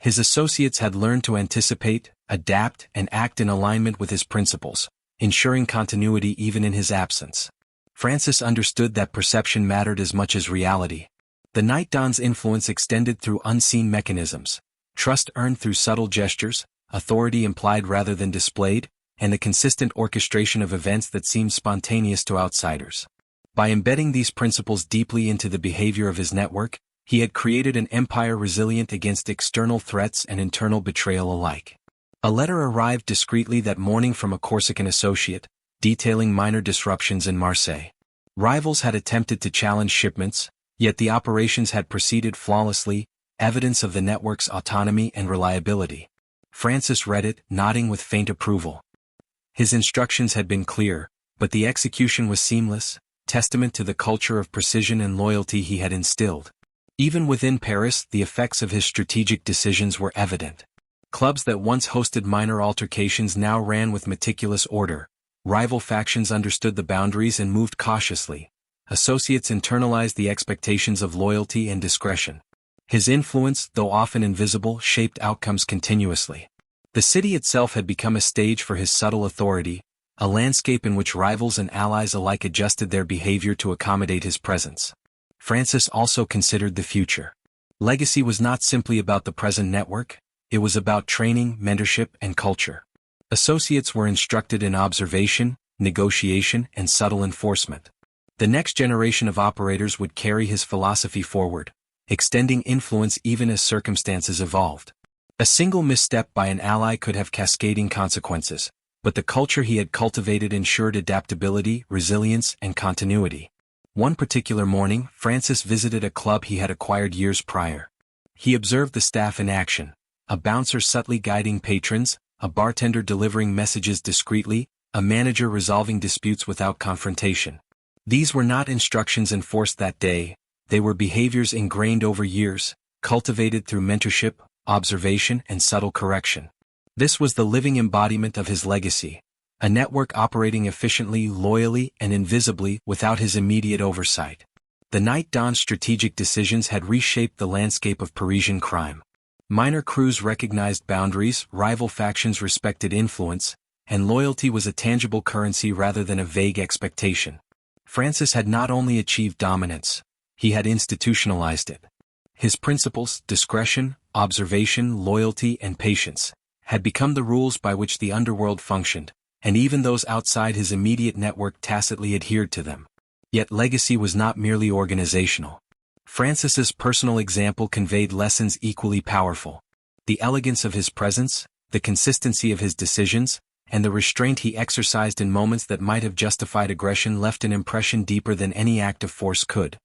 His associates had learned to anticipate, adapt, and act in alignment with his principles, ensuring continuity even in his absence. Francis understood that perception mattered as much as reality. The Night Dawn's influence extended through unseen mechanisms, trust earned through subtle gestures, authority implied rather than displayed, and the consistent orchestration of events that seemed spontaneous to outsiders. By embedding these principles deeply into the behavior of his network, he had created an empire resilient against external threats and internal betrayal alike. A letter arrived discreetly that morning from a Corsican associate, detailing minor disruptions in Marseille. Rivals had attempted to challenge shipments, yet the operations had proceeded flawlessly, evidence of the network's autonomy and reliability. Francis read it, nodding with faint approval. His instructions had been clear, but the execution was seamless, testament to the culture of precision and loyalty he had instilled. Even within Paris, the effects of his strategic decisions were evident. Clubs that once hosted minor altercations now ran with meticulous order. Rival factions understood the boundaries and moved cautiously. Associates internalized the expectations of loyalty and discretion. His influence, though often invisible, shaped outcomes continuously. The city itself had become a stage for his subtle authority, a landscape in which rivals and allies alike adjusted their behavior to accommodate his presence. Francis also considered the future. Legacy was not simply about the present network, it was about training, mentorship, and culture. Associates were instructed in observation, negotiation, and subtle enforcement. The next generation of operators would carry his philosophy forward, extending influence even as circumstances evolved. A single misstep by an ally could have cascading consequences, but the culture he had cultivated ensured adaptability, resilience, and continuity. One particular morning, Francis visited a club he had acquired years prior. He observed the staff in action, a bouncer subtly guiding patrons, a bartender delivering messages discreetly, a manager resolving disputes without confrontation. These were not instructions enforced that day, They were behaviors ingrained over years, cultivated through mentorship, observation, and subtle correction. This was the living embodiment of his legacy, a network operating efficiently, loyally, and invisibly without his immediate oversight. The Night Dawn's strategic decisions had reshaped the landscape of Parisian crime. Minor crews recognized boundaries, rival factions respected influence, and loyalty was a tangible currency rather than a vague expectation. Francis had not only achieved dominance, he had institutionalized it. His principles, discretion, observation, loyalty, and patience, had become the rules by which the underworld functioned, and even those outside his immediate network tacitly adhered to them. Yet legacy was not merely organizational. Francis's personal example conveyed lessons equally powerful. The elegance of his presence, the consistency of his decisions, and the restraint he exercised in moments that might have justified aggression left an impression deeper than any act of force could.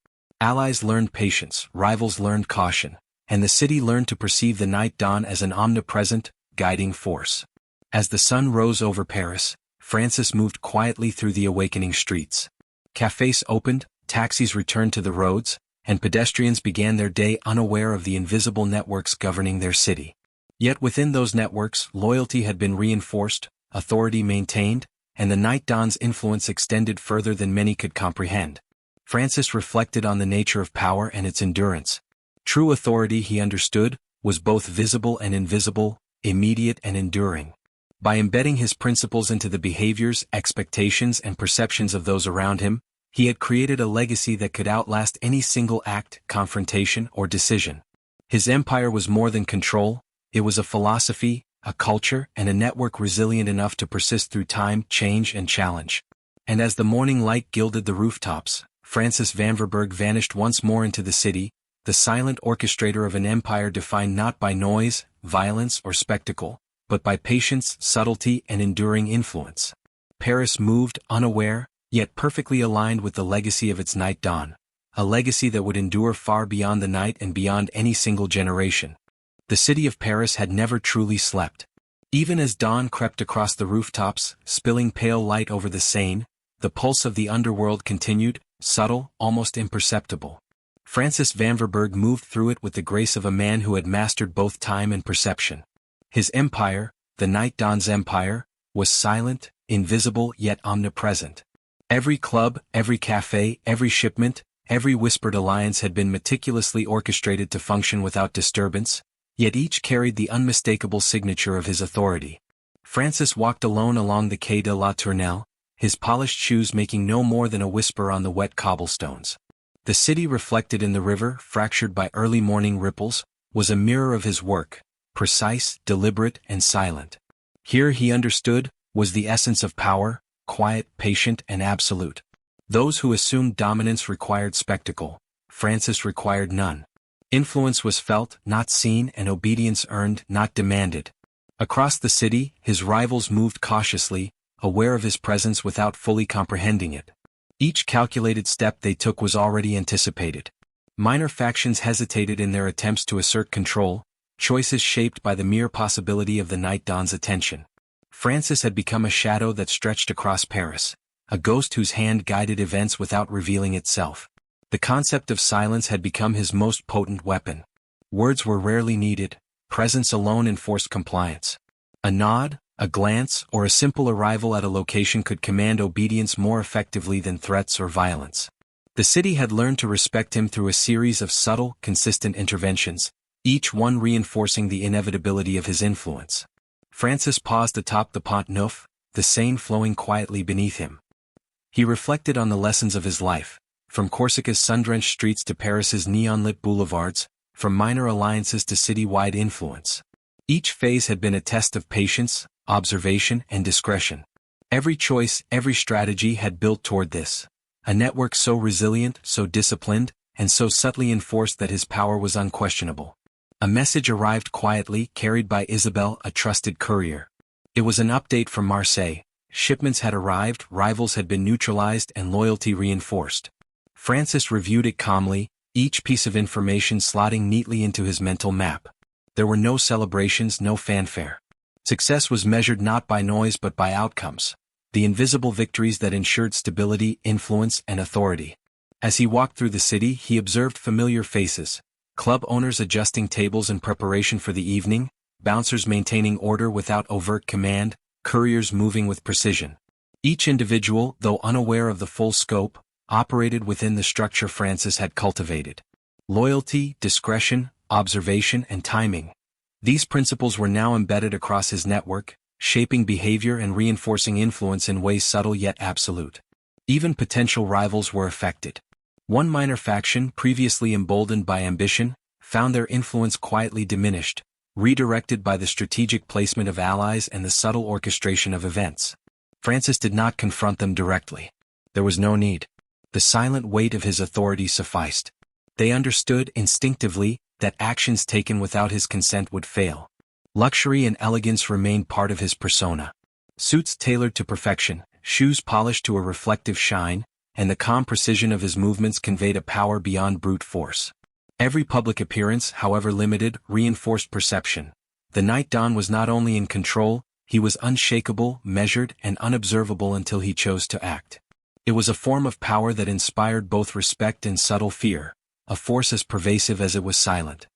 Allies learned patience, rivals learned caution, and the city learned to perceive the Night Dawn as an omnipresent, guiding force. As the sun rose over Paris, Francis moved quietly through the awakening streets. Cafés opened, taxis returned to the roads, and pedestrians began their day unaware of the invisible networks governing their city. Yet within those networks, loyalty had been reinforced, authority maintained, and the Night Dawn's influence extended further than many could comprehend. Francis reflected on the nature of power and its endurance. True authority, he understood, was both visible and invisible, immediate and enduring. By embedding his principles into the behaviors, expectations, and perceptions of those around him, he had created a legacy that could outlast any single act, confrontation, or decision. His empire was more than control, it was a philosophy, a culture, and a network resilient enough to persist through time, change, and challenge. And as the morning light gilded the rooftops, Francis Vanverberghe vanished once more into the city, the silent orchestrator of an empire defined not by noise, violence, or spectacle, but by patience, subtlety, and enduring influence. Paris moved, unaware, yet perfectly aligned with the legacy of its Night Dawn, a legacy that would endure far beyond the night and beyond any single generation. The city of Paris had never truly slept. Even as dawn crept across the rooftops, spilling pale light over the Seine, the pulse of the underworld continued, subtle, almost imperceptible. Francis Vanverberghe moved through it with the grace of a man who had mastered both time and perception. His empire, the Night Dawn's empire, was silent, invisible yet omnipresent. Every club, every café, every shipment, every whispered alliance had been meticulously orchestrated to function without disturbance, yet each carried the unmistakable signature of his authority. Francis walked alone along the Quai de la Tournelle, his polished shoes making no more than a whisper on the wet cobblestones. The city reflected in the river, fractured by early morning ripples, was a mirror of his work, precise, deliberate, and silent. Here, he understood, was the essence of power, quiet, patient, and absolute. Those who assumed dominance required spectacle. Francis required none. Influence was felt, not seen, and obedience earned, not demanded. Across the city, his rivals moved cautiously, aware of his presence without fully comprehending it. Each calculated step they took was already anticipated. Minor factions hesitated in their attempts to assert control, choices shaped by the mere possibility of the Night Dawn's attention. Francis had become a shadow that stretched across Paris, a ghost whose hand guided events without revealing itself. The concept of silence had become his most potent weapon. Words were rarely needed, presence alone enforced compliance. A nod, a glance, or a simple arrival at a location could command obedience more effectively than threats or violence. The city had learned to respect him through a series of subtle, consistent interventions, each one reinforcing the inevitability of his influence. Francis paused atop the Pont Neuf, the Seine flowing quietly beneath him. He reflected on the lessons of his life, from Corsica's sun-drenched streets to Paris's neon-lit boulevards, from minor alliances to city-wide influence. Each phase had been a test of patience, observation, and discretion. Every choice, every strategy had built toward this. A network so resilient, so disciplined, and so subtly enforced that his power was unquestionable. A message arrived quietly, carried by Isabelle, a trusted courier. It was an update from Marseille. Shipments had arrived, rivals had been neutralized, and loyalty reinforced. Francis reviewed it calmly, each piece of information slotting neatly into his mental map. There were no celebrations, no fanfare. Success was measured not by noise but by outcomes, the invisible victories that ensured stability, influence, and authority. As he walked through the city, he observed familiar faces: club owners adjusting tables in preparation for the evening, bouncers maintaining order without overt command, couriers moving with precision. Each individual, though unaware of the full scope, operated within the structure Francis had cultivated. Loyalty, discretion, observation, and timing. These principles were now embedded across his network, shaping behavior and reinforcing influence in ways subtle yet absolute. Even potential rivals were affected. One minor faction, previously emboldened by ambition, found their influence quietly diminished, redirected by the strategic placement of allies and the subtle orchestration of events. Francis did not confront them directly. There was no need. The silent weight of his authority sufficed. They understood instinctively that actions taken without his consent would fail. Luxury and elegance remained part of his persona. Suits tailored to perfection, shoes polished to a reflective shine, and the calm precision of his movements conveyed a power beyond brute force. Every public appearance, however limited, reinforced perception. The Night Dawn was not only in control, he was unshakable, measured, and unobservable until he chose to act. It was a form of power that inspired both respect and subtle fear, a force as pervasive as it was silent.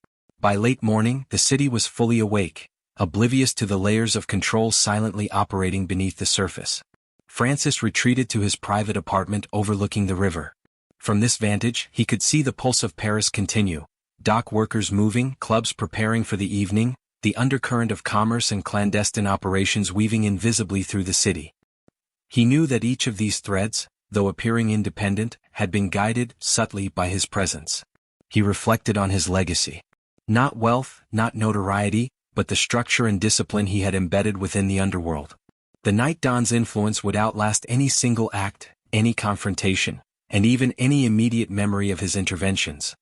By late morning, the city was fully awake, oblivious to the layers of control silently operating beneath the surface. Francis retreated to his private apartment overlooking the river. From this vantage, he could see the pulse of Paris continue: dock workers moving, clubs preparing for the evening, the undercurrent of commerce and clandestine operations weaving invisibly through the city. He knew that each of these threads, though appearing independent, had been guided subtly by his presence. He reflected on his legacy. Not wealth, not notoriety, but the structure and discipline he had embedded within the underworld. The Night Dawn's influence would outlast any single act, any confrontation, and even any immediate memory of his interventions.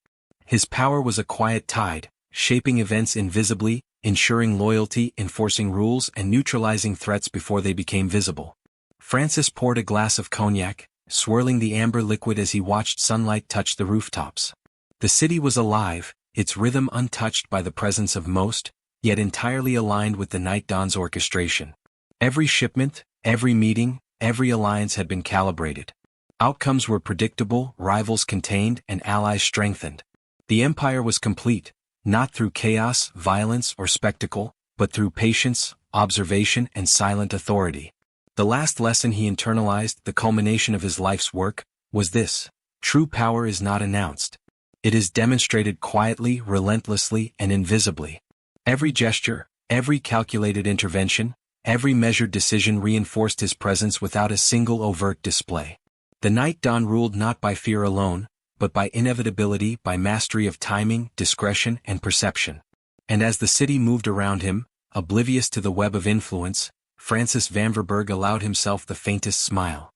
His power was a quiet tide, shaping events invisibly, ensuring loyalty, enforcing rules, and neutralizing threats before they became visible. Francis poured a glass of cognac, swirling the amber liquid as he watched sunlight touch the rooftops. The city was alive, its rhythm untouched by the presence of most, yet entirely aligned with the Night Dawn's orchestration. Every shipment, every meeting, every alliance had been calibrated. Outcomes were predictable, rivals contained, and allies strengthened. The empire was complete, not through chaos, violence, or spectacle, but through patience, observation, and silent authority. The last lesson he internalized, the culmination of his life's work, was this: true power is not announced. It is demonstrated quietly, relentlessly, and invisibly. Every gesture, every calculated intervention, every measured decision reinforced his presence without a single overt display. The Night Dawn ruled not by fear alone, but by inevitability, by mastery of timing, discretion, and perception. And as the city moved around him, oblivious to the web of influence, Francis Vanverberghe allowed himself the faintest smile.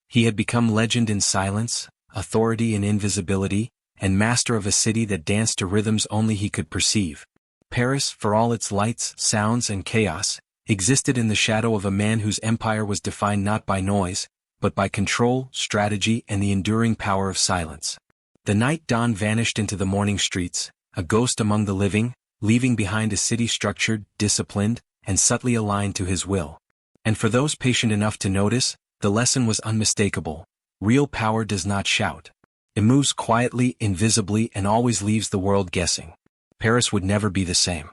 He had become legend in silence, authority in invisibility, and master of a city that danced to rhythms only he could perceive. Paris, for all its lights, sounds, and chaos, existed in the shadow of a man whose empire was defined not by noise, but by control, strategy, and the enduring power of silence. The Night Dawn vanished into the morning streets, a ghost among the living, leaving behind a city structured, disciplined, and subtly aligned to his will. And for those patient enough to notice, the lesson was unmistakable. Real power does not shout. It moves quietly, invisibly, and always leaves the world guessing. Paris would never be the same.